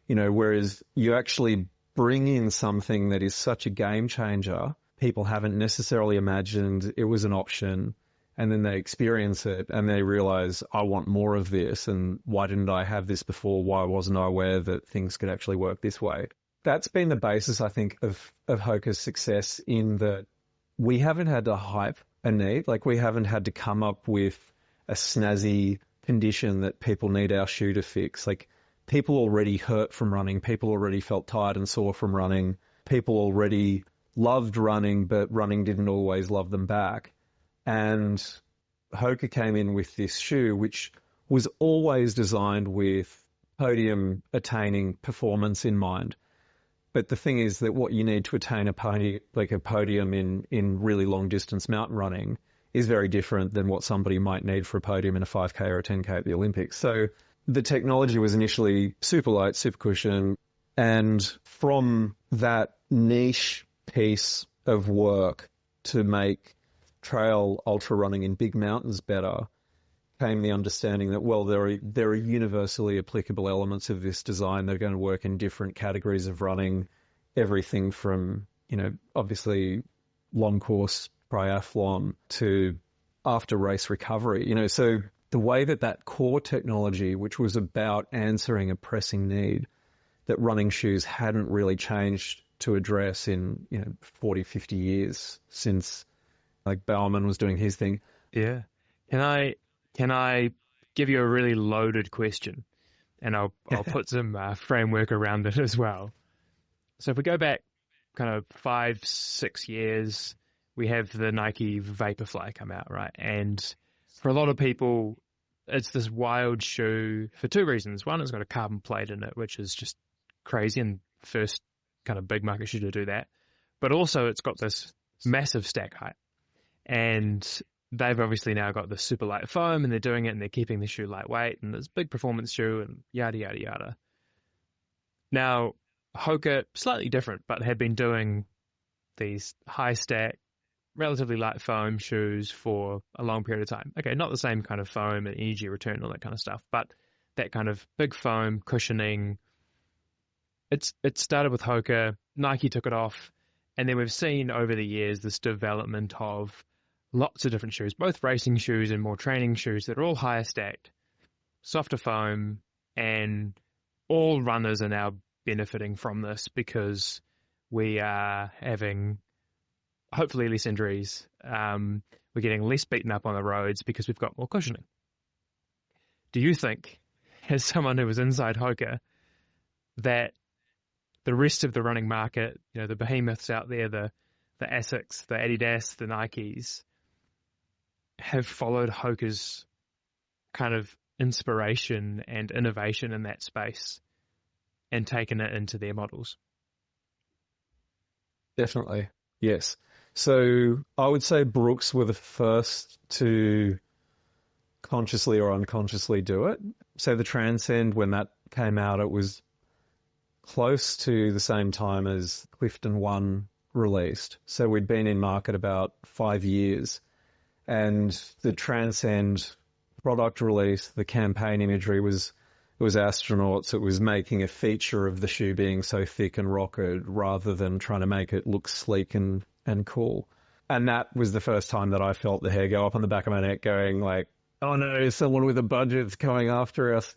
You know, whereas you actually bring in something that is such a game changer, people haven't necessarily imagined it was an option, and then they experience it and they realize, I want more of this, and why didn't I have this before? Why wasn't I aware that things could actually work this way? That's been the basis, I think, of HOKA's success, in that we haven't had to hype a need. Like, we haven't had to come up with a snazzy condition that people need our shoe to fix. Like, people already hurt from running. People already felt tired and sore from running. People already loved running, but running didn't always love them back. And HOKA came in with this shoe, which was always designed with podium attaining performance in mind. But the thing is that what you need to attain a podium in really long distance mountain running is very different than what somebody might need for a podium in a 5K or a 10K at the Olympics. So the technology was initially super light, super cushion, and from that niche piece of work to make trail ultra running in big mountains better came the understanding that, well, there are universally applicable elements of this design that are going to work in different categories of running, everything from, obviously long course triathlon to after race recovery, so the way that core technology, which was about answering a pressing need that running shoes hadn't really changed to address in, 40, 50 years since like Bauman was doing his thing. Yeah. Can I give you a really loaded question, and I'll put some framework around it as well. So if we go back kind of 5-6 years, we have the Nike Vaporfly come out, right? And for a lot of people, it's this wild shoe for two reasons. One, it's got a carbon plate in it, which is just crazy, and first kind of big market shoe to do that. But also it's got this massive stack height. And they've obviously now got the super light foam, and they're doing it, and they're keeping the shoe lightweight, and this big performance shoe, and yada, yada, yada. Now, HOKA, slightly different, but had been doing these high stack, relatively light foam shoes for a long period of time. Okay, not the same kind of foam and energy return, all that kind of stuff, but that kind of big foam cushioning. It started with HOKA, Nike took it off, and then we've seen over the years this development of lots of different shoes, both racing shoes and more training shoes that are all higher stacked, softer foam, and all runners are now benefiting from this because we are having hopefully less injuries. We're getting less beaten up on the roads because we've got more cushioning. Do you think, as someone who was inside HOKA, that the rest of the running market, the behemoths out there, the Asics, the Adidas, the Nikes, have followed HOKA's kind of inspiration and innovation in that space and taken it into their models? Definitely, yes. So I would say Brooks were the first to consciously or unconsciously do it. So the Transcend, when that came out, it was close to the same time as Clifton 1 released. So we'd been in market about 5 years, and the Transcend product release, the campaign imagery was astronauts. It was making a feature of the shoe being so thick and rocketed rather than trying to make it look sleek and cool. And that was the first time that I felt the hair go up on the back of my neck going like, oh no, someone with a budget's coming after us,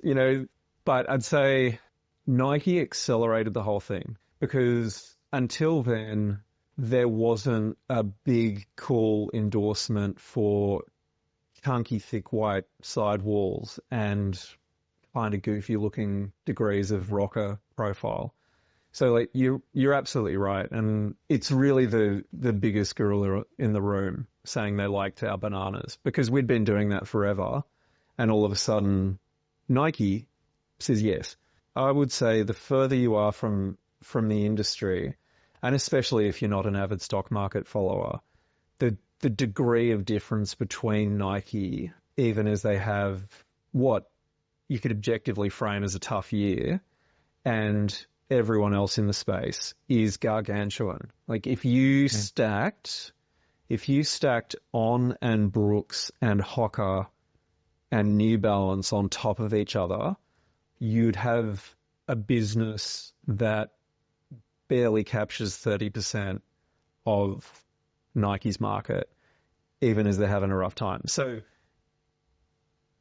But I'd say Nike accelerated the whole thing because until then, there wasn't a big, cool endorsement for chunky, thick, white sidewalls and kind of goofy-looking degrees of rocker profile. So, like, you're absolutely right, and it's really the biggest gorilla in the room saying they liked our bananas because we'd been doing that forever, and all of a sudden, Nike says yes. I would say the further you are from the industry, and especially if you're not an avid stock market follower, the degree of difference between Nike, even as they have what you could objectively frame as a tough year, and everyone else in the space is gargantuan. Like if you stacked On and Brooks and HOKA and New Balance on top of each other, you'd have a business that barely captures 30% of Nike's market, even as they're having a rough time. So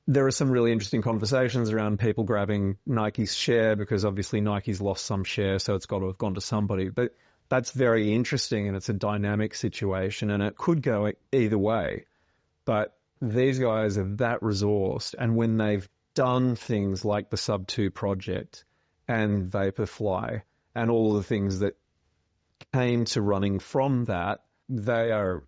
there are some really interesting conversations around people grabbing Nike's share, because obviously Nike's lost some share, so it's got to have gone to somebody. But that's very interesting, and it's a dynamic situation, and it could go either way. But these guys are that resourced, and when they've done things like the Sub 2 project and Vaporfly and all the things that came to running from that, they're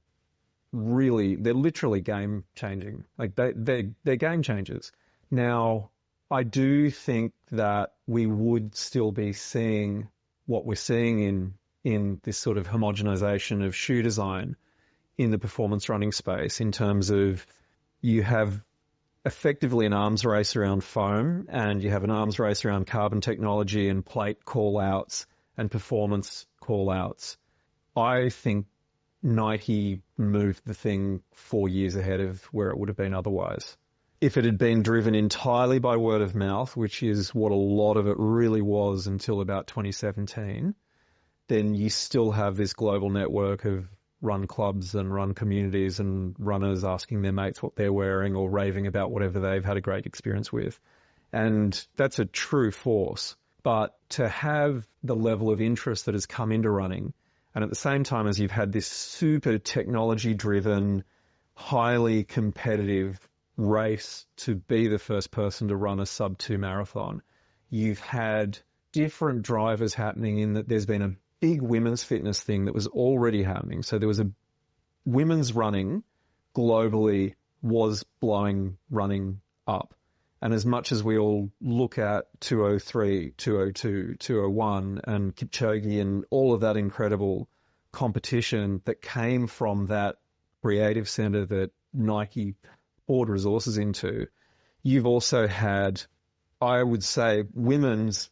literally game changing. Like they're game changers. Now, I do think that we would still be seeing what we're seeing in this sort of homogenization of shoe design in the performance running space, in terms of you have effectively an arms race around foam, and you have an arms race around carbon technology and plate call-outs and performance call-outs. I think Nike moved the thing 4 years ahead of where it would have been otherwise. If it had been driven entirely by word of mouth, which is what a lot of it really was until about 2017, then you still have this global network of run clubs and run communities and runners asking their mates what they're wearing or raving about whatever they've had a great experience with. And that's a true force. But to have the level of interest that has come into running, and at the same time as you've had this super technology-driven, highly competitive race to be the first person to run a sub 2 marathon, you've had different drivers happening in that there's been a big women's fitness thing that was already happening. So there was a women's running globally was blowing running up. And as much as we all look at 203, 202, 201 and Kipchoge and all of that incredible competition that came from that creative center that Nike poured resources into, you've also had, I would say, women's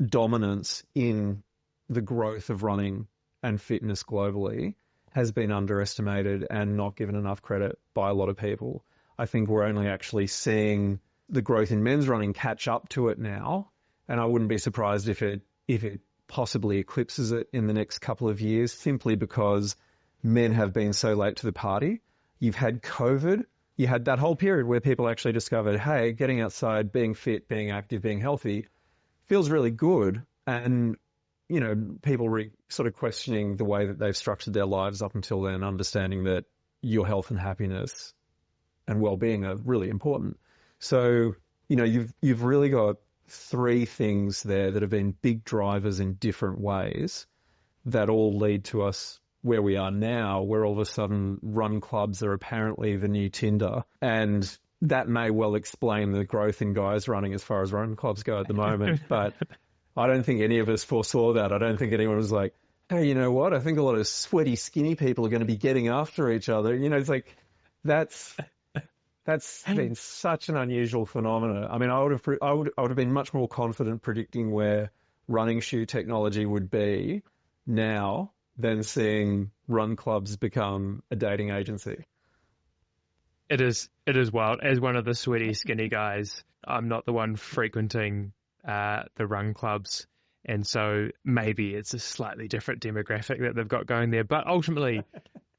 dominance in the growth of running and fitness globally has been underestimated and not given enough credit by a lot of people. I think we're only actually seeing the growth in men's running catch up to it now, and I wouldn't be surprised if it possibly eclipses it in the next couple of years, simply because men have been so late to the party. You've had COVID. You had that whole period where people actually discovered, hey, getting outside, being fit, being active, being healthy feels really good. And, you know, people sort of questioning the way that they've structured their lives up until then, understanding that your health and happiness and well-being are really important. So, you know, you've really got three things there that have been big drivers in different ways that all lead to us where we are now, where all of a sudden run clubs are apparently the new Tinder. And that may well explain the growth in guys running as far as run clubs go at the moment. But I don't think any of us foresaw that. I don't think anyone was like, hey, you know what? I think a lot of sweaty, skinny people are going to be getting after each other. You know, it's like, that's been such an unusual phenomenon. I mean, I would have been much more confident predicting where running shoe technology would be now than seeing run clubs become a dating agency. It is wild. As one of the sweaty, skinny guys, I'm not the one frequenting the run clubs, and so maybe it's a slightly different demographic that they've got going there. But ultimately,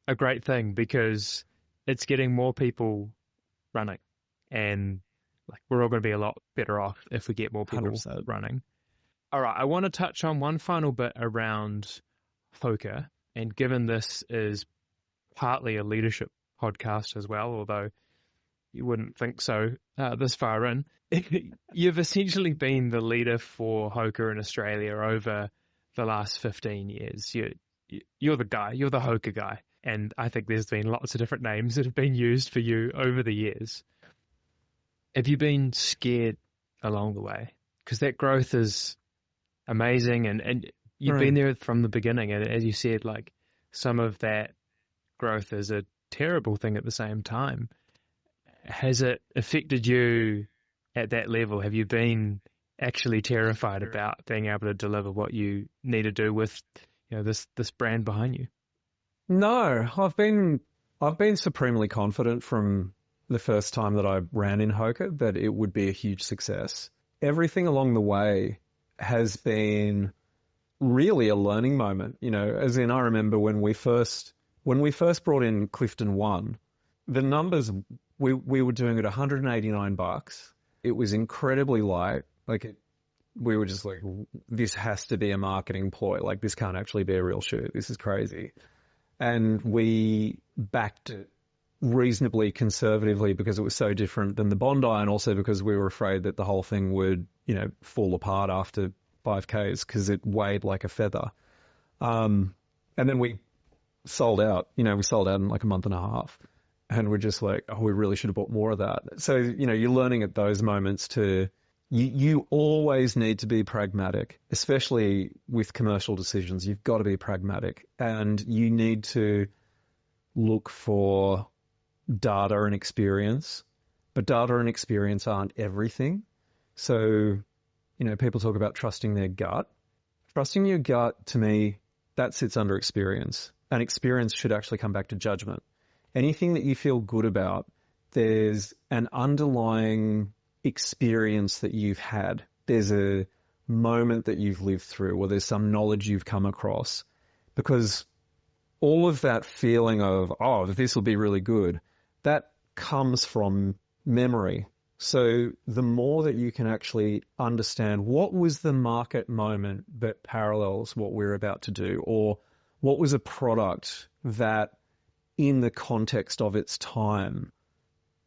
a great thing, because it's getting more people running, and like we're all going to be a lot better off if we get more people 100%. running. All right, I want to touch on one final bit around HOKA, and given this is partly a leadership podcast as well, although you wouldn't think so this far in, you've essentially been the leader for HOKA in Australia over the last 15 years. You're the guy, you're the HOKA guy. And I think there's been lots of different names that have been used for you over the years. Have you been scared along the way? Because that growth is amazing, and you've been there from the beginning. And as you said, like, some of that growth is a terrible thing at the same time. Has it affected you at that level? Have you been actually terrified about being able to deliver what you need to do with, you know, this brand behind you? No, I've been supremely confident from the first time that I ran in HOKA that it would be a huge success. Everything along the way has been really a learning moment, you know, as in I remember when we first when we first brought in Clifton 1, the numbers, we were doing it $189. It was incredibly light. We were just like, this has to be a marketing ploy. Like, this can't actually be a real shoe. This is crazy. And we backed it reasonably conservatively because it was so different than the Bondi, and also because we were afraid that the whole thing would, fall apart after 5Ks because it weighed like a feather. And then we sold out. We sold out in like a month and a half. And we're just like, oh, we really should have bought more of that. So, you're learning at those moments to, you always need to be pragmatic, especially with commercial decisions. You've got to be pragmatic, and you need to look for data and experience. But data and experience aren't everything. So, people talk about trusting their gut. Trusting your gut, to me, that sits under experience. And experience should actually come back to judgment. Anything that you feel good about, there's an underlying experience that you've had. There's a moment that you've lived through, or there's some knowledge you've come across. Because all of that feeling of, oh, this will be really good, that comes from memory. So the more that you can actually understand what was the market moment that parallels what we're about to do, or what was a product that in the context of its time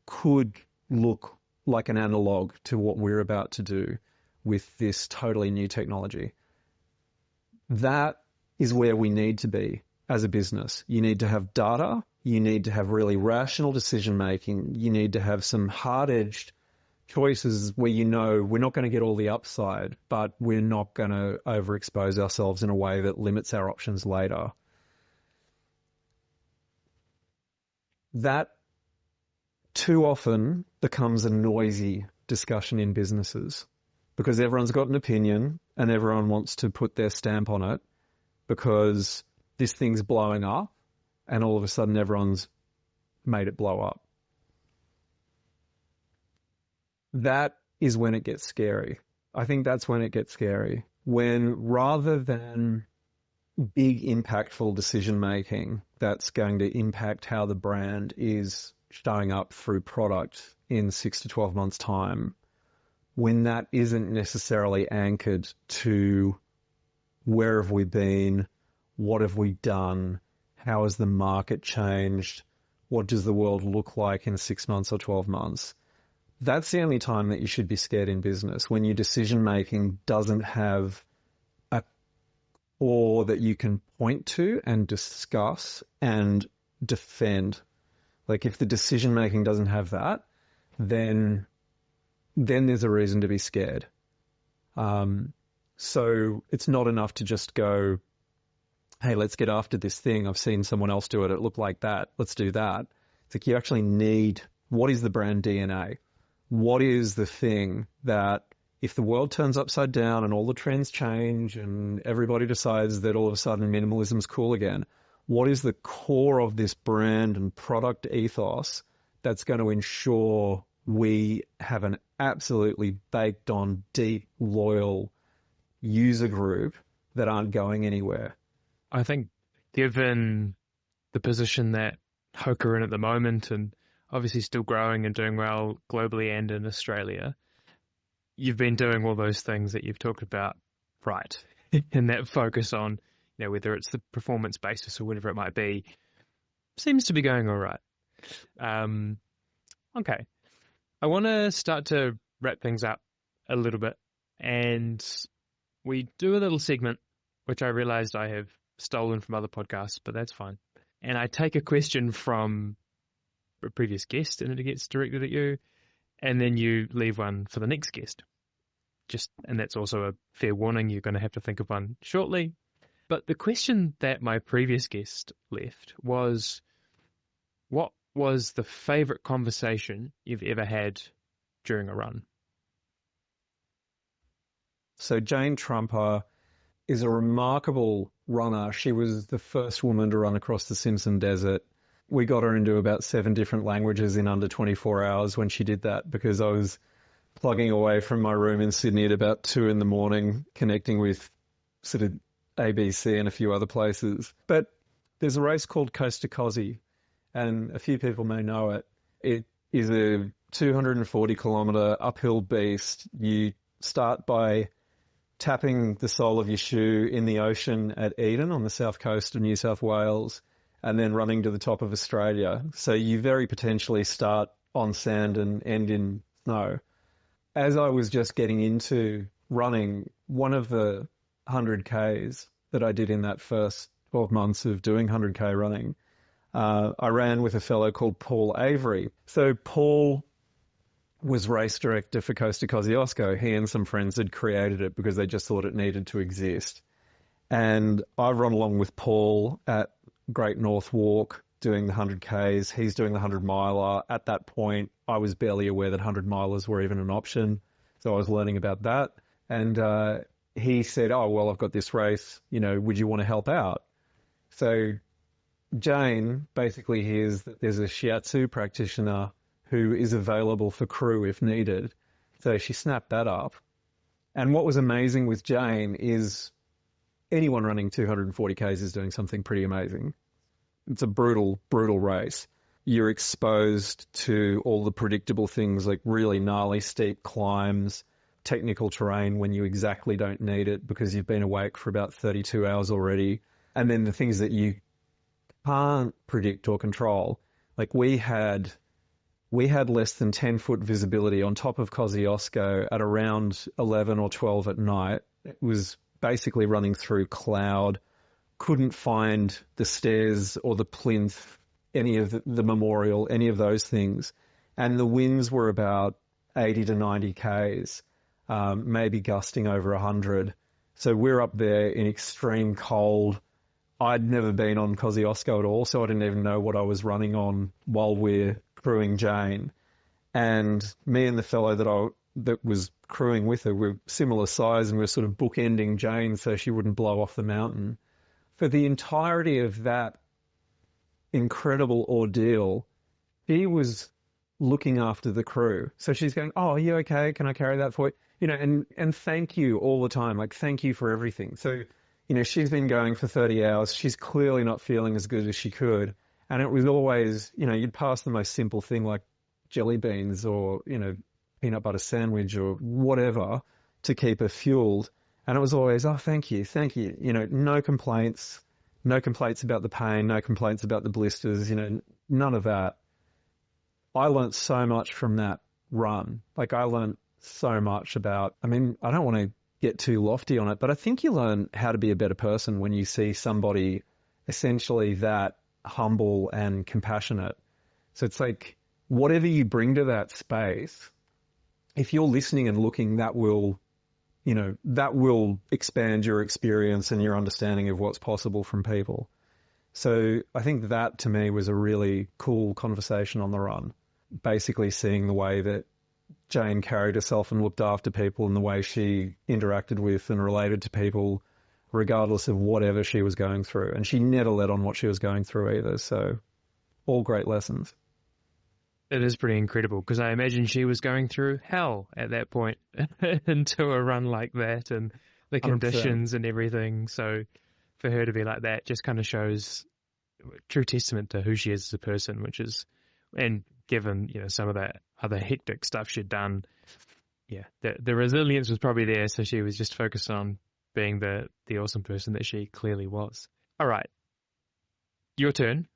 could look like an analog to what we're about to do with this totally new technology. That is where we need to be as a business. You need to have data. You need to have really rational decision making. You need to have some hard-edged choices where we're not going to get all the upside, but we're not going to overexpose ourselves in a way that limits our options later. That too often becomes a noisy discussion in businesses because everyone's got an opinion and everyone wants to put their stamp on it because this thing's blowing up and all of a sudden everyone's made it blow up. That is when it gets scary. I think that's when it gets scary. When rather than big impactful decision making that's going to impact how the brand is showing up through product in 6 to 12 months time, when that isn't necessarily anchored to where have we been, what have we done, how has the market changed, what does the world look like in 6 months or 12 months, that's the only time that you should be scared in business, when your decision making doesn't have or that you can point to and discuss and defend. Like if the decision making doesn't have that, then there's a reason to be scared. So it's not enough to just go, hey, let's get after this thing. I've seen someone else do it. It looked like that. Let's do that. It's like you actually need, what is the brand DNA? What is the thing that if the world turns upside down and all the trends change and everybody decides that all of a sudden minimalism is cool again, what is the core of this brand and product ethos that's going to ensure we have an absolutely baked on, deep, loyal user group that aren't going anywhere? I think given the position that HOKA are in at the moment and obviously still growing and doing well globally and in Australia, you've been doing all those things that you've talked about right. And that focus on, whether it's the performance basis or whatever it might be, seems to be going all right. Okay. I want to start to wrap things up a little bit. And we do a little segment, which I realized I have stolen from other podcasts, but that's fine. And I take a question from a previous guest and it gets directed at you. And then you leave one for the next guest. And that's also a fair warning. You're going to have to think of one shortly. But the question that my previous guest left was, what was the favorite conversation you've ever had during a run? So Jane Trumper is a remarkable runner. She was the first woman to run across the Simpson Desert. We got her into about 7 different languages in under 24 hours when she did that because I was plugging away from my room in Sydney at about 2 a.m, connecting with sort of ABC and a few other places. But there's a race called Coast to Cozy, and a few people may know it. It is a 240-kilometre uphill beast. You start by tapping the sole of your shoe in the ocean at Eden on the south coast of New South Wales, and then running to the top of Australia. So you very potentially start on sand and end in snow. As I was just getting into running, one of the 100Ks that I did in that first 12 months of doing 100K running, I ran with a fellow called Paul Avery. So Paul was race director for Costa Kosciuszko. He and some friends had created it because they just thought it needed to exist. And I've run along with Paul at Great North Walk doing the 100Ks. He's doing the 100-miler. At that point, I was barely aware that 100-milers were even an option. So I was learning about that. And he said, oh, well, I've got this race. Would you want to help out? So Jane basically hears that there's a shiatsu practitioner who is available for crew if needed. So she snapped that up. And what was amazing with Jane is anyone running 240Ks is doing something pretty amazing. It's a brutal, brutal race. You're exposed to all the predictable things like really gnarly steep climbs, technical terrain when you exactly don't need it because you've been awake for about 32 hours already. And then the things that you can't predict or control. Like we had less than 10-foot visibility on top of Kosciuszko at around 11 or 12 at night. It was basically running through cloud, couldn't find the stairs or the plinth, any of the memorial, any of those things. And the winds were about 80 to 90 Ks, maybe gusting over 100. So we're up there in extreme cold. I'd never been on Kosciuszko at all, so I didn't even know what I was running on while we're crewing Jane. And me and the fellow that was crewing with her were similar size, and we're sort of bookending Jane so she wouldn't blow off the mountain. For the entirety of that incredible ordeal, she was looking after the crew. So she's going, oh, are you okay? Can I carry that for you? And thank you all the time. Like, thank you for everything. So, she's been going for 30 hours. She's clearly not feeling as good as she could. And it was always, you'd pass the most simple thing like jelly beans or, peanut butter sandwich or whatever to keep her fueled. And it was always, oh, thank you. No complaints about the pain, no complaints about the blisters, none of that. I learnt so much from that run. Like I learnt so much about, I don't want to get too lofty on it, but I think you learn how to be a better person when you see somebody essentially that humble and compassionate. So it's like whatever you bring to that space, if you're listening and looking, that will expand your experience and your understanding of what's possible from people. So I think that to me was a really cool conversation on the run, basically seeing the way that Jane carried herself and looked after people and the way she interacted with and related to people regardless of whatever she was going through. And she never let on what she was going through either. So all great lessons. It is pretty incredible because I imagine she was going through hell at that point into a run like that and the conditions 100%. And everything. So for her to be like that just kind of shows true testament to who she is as a person, which is, and given, some of that other hectic stuff she'd done, the resilience was probably there. So she was just focused on being the awesome person that she clearly was. All right. Your turn.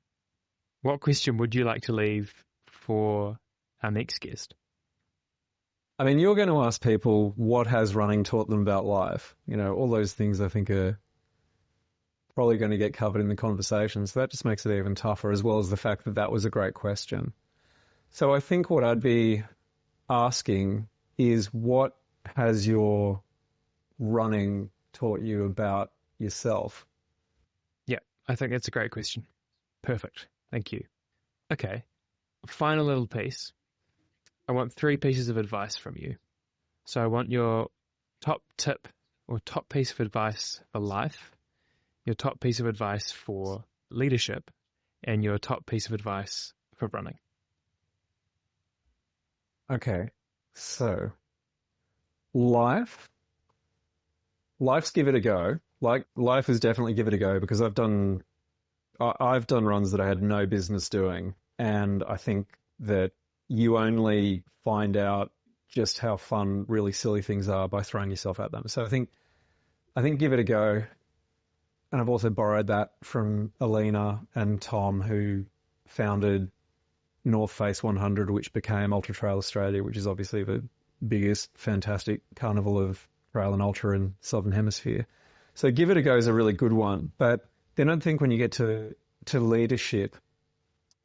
What question would you like to leave for our next guest? You're going to ask people what has running taught them about life. All those things I think are probably going to get covered in the conversation. So that just makes it even tougher, as well as the fact that that was a great question. So I think what I'd be asking is, what has your running taught you about yourself? Yeah, I think that's a great question. Perfect. Thank you. Okay. Final little piece. I want 3 pieces of advice from you. So I want your top tip or top piece of advice for life, your top piece of advice for leadership, and your top piece of advice for running. Okay. So life's give it a go. Like life is definitely give it a go because I've done I've done runs that I had no business doing, and I think that you only find out just how fun really silly things are by throwing yourself at them. So I think give it a go. And I've also borrowed that from Alina and Tom, who founded North Face 100, which became Ultra Trail Australia, which is obviously the biggest, fantastic carnival of trail and ultra in Southern Hemisphere. So give it a go is a really good one. But then I think when you get to leadership,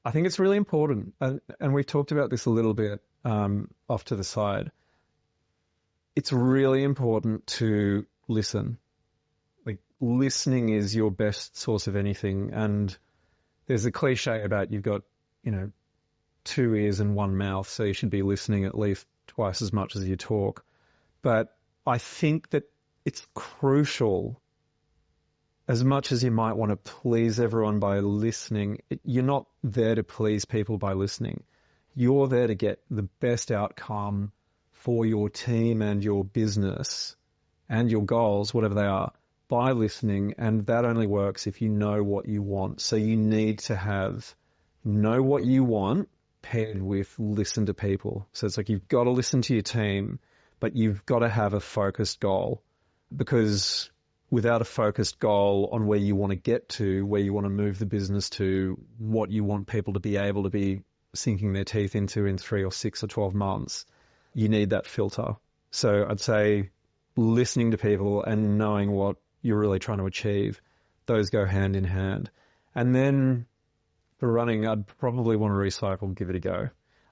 I think it's really important, and we've talked about this a little bit off to the side. It's really important to listen. Like, listening is your best source of anything. And there's a cliche about you've got, 2 ears and 1 mouth, so you should be listening at least twice as much as you talk. But I think that it's crucial, as much as you might want to please everyone by listening, you're not there to please people by listening. You're there to get the best outcome for your team and your business and your goals, whatever they are, by listening. And that only works if you know what you want. So you need to know what you want paired with listen to people. So it's like you've got to listen to your team, but you've got to have a focused goal, because without a focused goal on where you want to get to, where you want to move the business to, what you want people to be able to be sinking their teeth into in 3 or 6 or 12 months, you need that filter. So I'd say listening to people and knowing what you're really trying to achieve, those go hand in hand. And then for running, I'd probably want to recycle give it a go,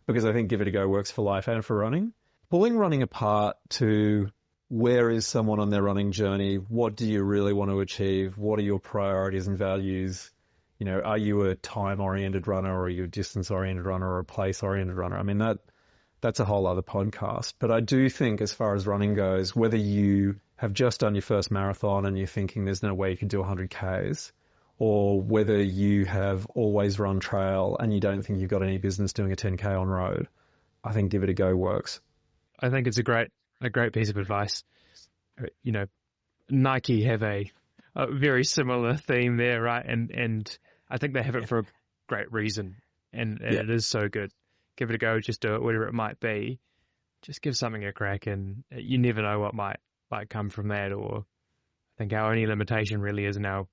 because I think give it a go works for life and for running. Pulling running apart to where is someone on their running journey? What do you really want to achieve? What are your priorities and values? Are you a time-oriented runner, or are you a distance-oriented runner, or a place-oriented runner? I mean, that's a whole other podcast. But I do think, as far as running goes, whether you have just done your first marathon and you're thinking there's no way you can do 100 Ks, or whether you have always run trail and you don't think you've got any business doing a 10K on road, I think give it a go works. I think it's a great piece of advice. Nike have a very similar theme there, right? And I think they have it for a great reason, and it is so good. Give it a go, just do it, whatever it might be. Just give something a crack, and you never know what might come from that. Or I think our only limitation really is in our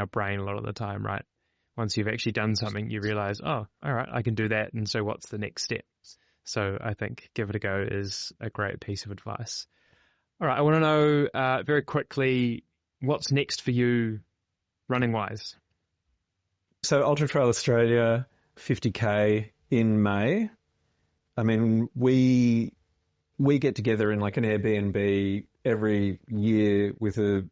brain a lot of the time, right? Once you've actually done something, you realize, oh, all right, I can do that, and so what's the next step? So I think give it a go is a great piece of advice. All right, I want to know very quickly, what's next for you running-wise? So Ultra Trail Australia, 50K in May. I mean, we get together in like an Airbnb every year with a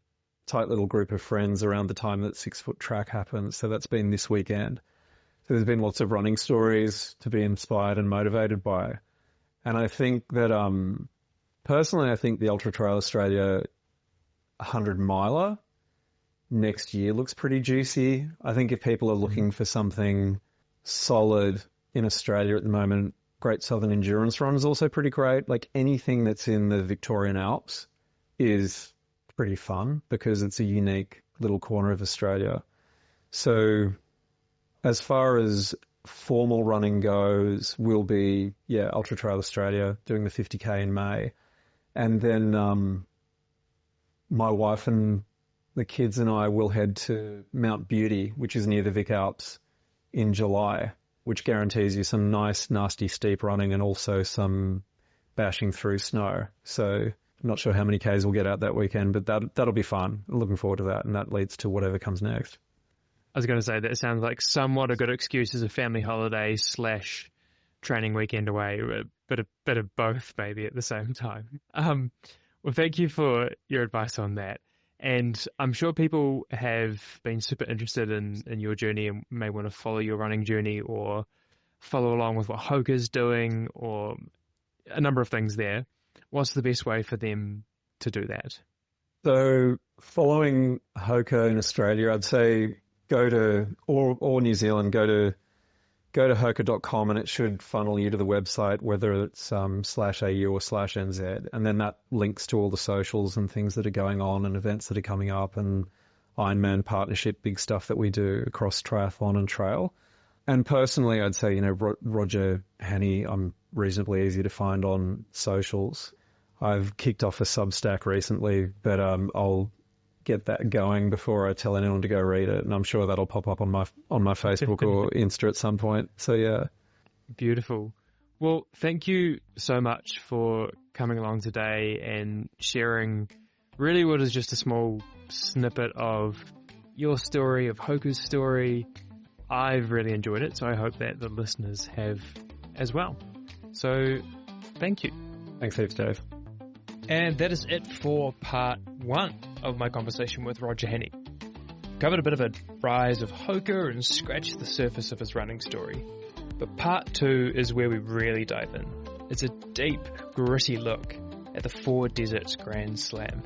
tight little group of friends around the time that 6 Foot Track happens. So that's been this weekend. So there's been lots of running stories to be inspired and motivated by. And I think that, personally, I think the Ultra Trail Australia 100 miler next year looks pretty juicy. I think if people are looking for something solid in Australia at the moment, Great Southern Endurance Run is also pretty great. Like anything that's in the Victorian Alps is pretty fun because it's a unique little corner of Australia. So as far as formal running goes, we'll be, Ultra Trail Australia doing the 50K in May. And then my wife and the kids and I will head to Mount Beauty, which is near the Vic Alps, in July, which guarantees you some nice, nasty, steep running and also some bashing through snow. So I'm not sure how many Ks we'll get out that weekend, but that'll be fun. Looking forward to that, and that leads to whatever comes next. I was going to say that it sounds like somewhat a good excuse as a family holiday / training weekend away, a bit of both maybe at the same time. Well, thank you for your advice on that. And I'm sure people have been super interested in your journey and may want to follow your running journey or follow along with what HOKA's doing or a number of things there. What's the best way for them to do that? So following HOKA in Australia, I'd say go to, or New Zealand, go to hoka.com and it should funnel you to the website, whether it's /AU or /NZ. And then that links to all the socials and things that are going on and events that are coming up and Ironman partnership, big stuff that we do across triathlon and trail. And personally, I'd say, Roger Hanney, I'm reasonably easy to find on socials. I've kicked off a Substack recently, but I'll get that going before I tell anyone to go read it, and I'm sure that'll pop up on my Facebook or Insta at some point. So yeah. Beautiful. Well, thank you so much for coming along today and sharing really what is just a small snippet of your story, of HOKA's story. I've really enjoyed it, so I hope that the listeners have as well. So thank you. Thanks heaps, Dave. And that is it for part 1 of my conversation with Roger Hanney. Covered a bit of a rise of HOKA and scratched the surface of his running story. But part 2 is where we really dive in. It's a deep, gritty look at the 4 Deserts Grand Slam.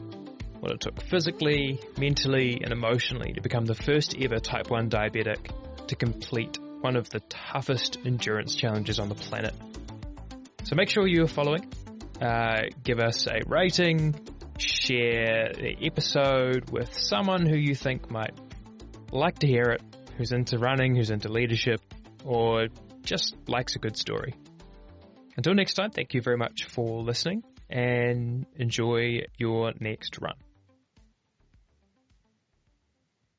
What it took physically, mentally and emotionally to become the first ever type 1 diabetic to complete one of the toughest endurance challenges on the planet. So make sure you're following. Give us a rating, share the episode with someone who you think might like to hear it, who's into running, who's into leadership, or just likes a good story. Until next time, thank you very much for listening and enjoy your next run.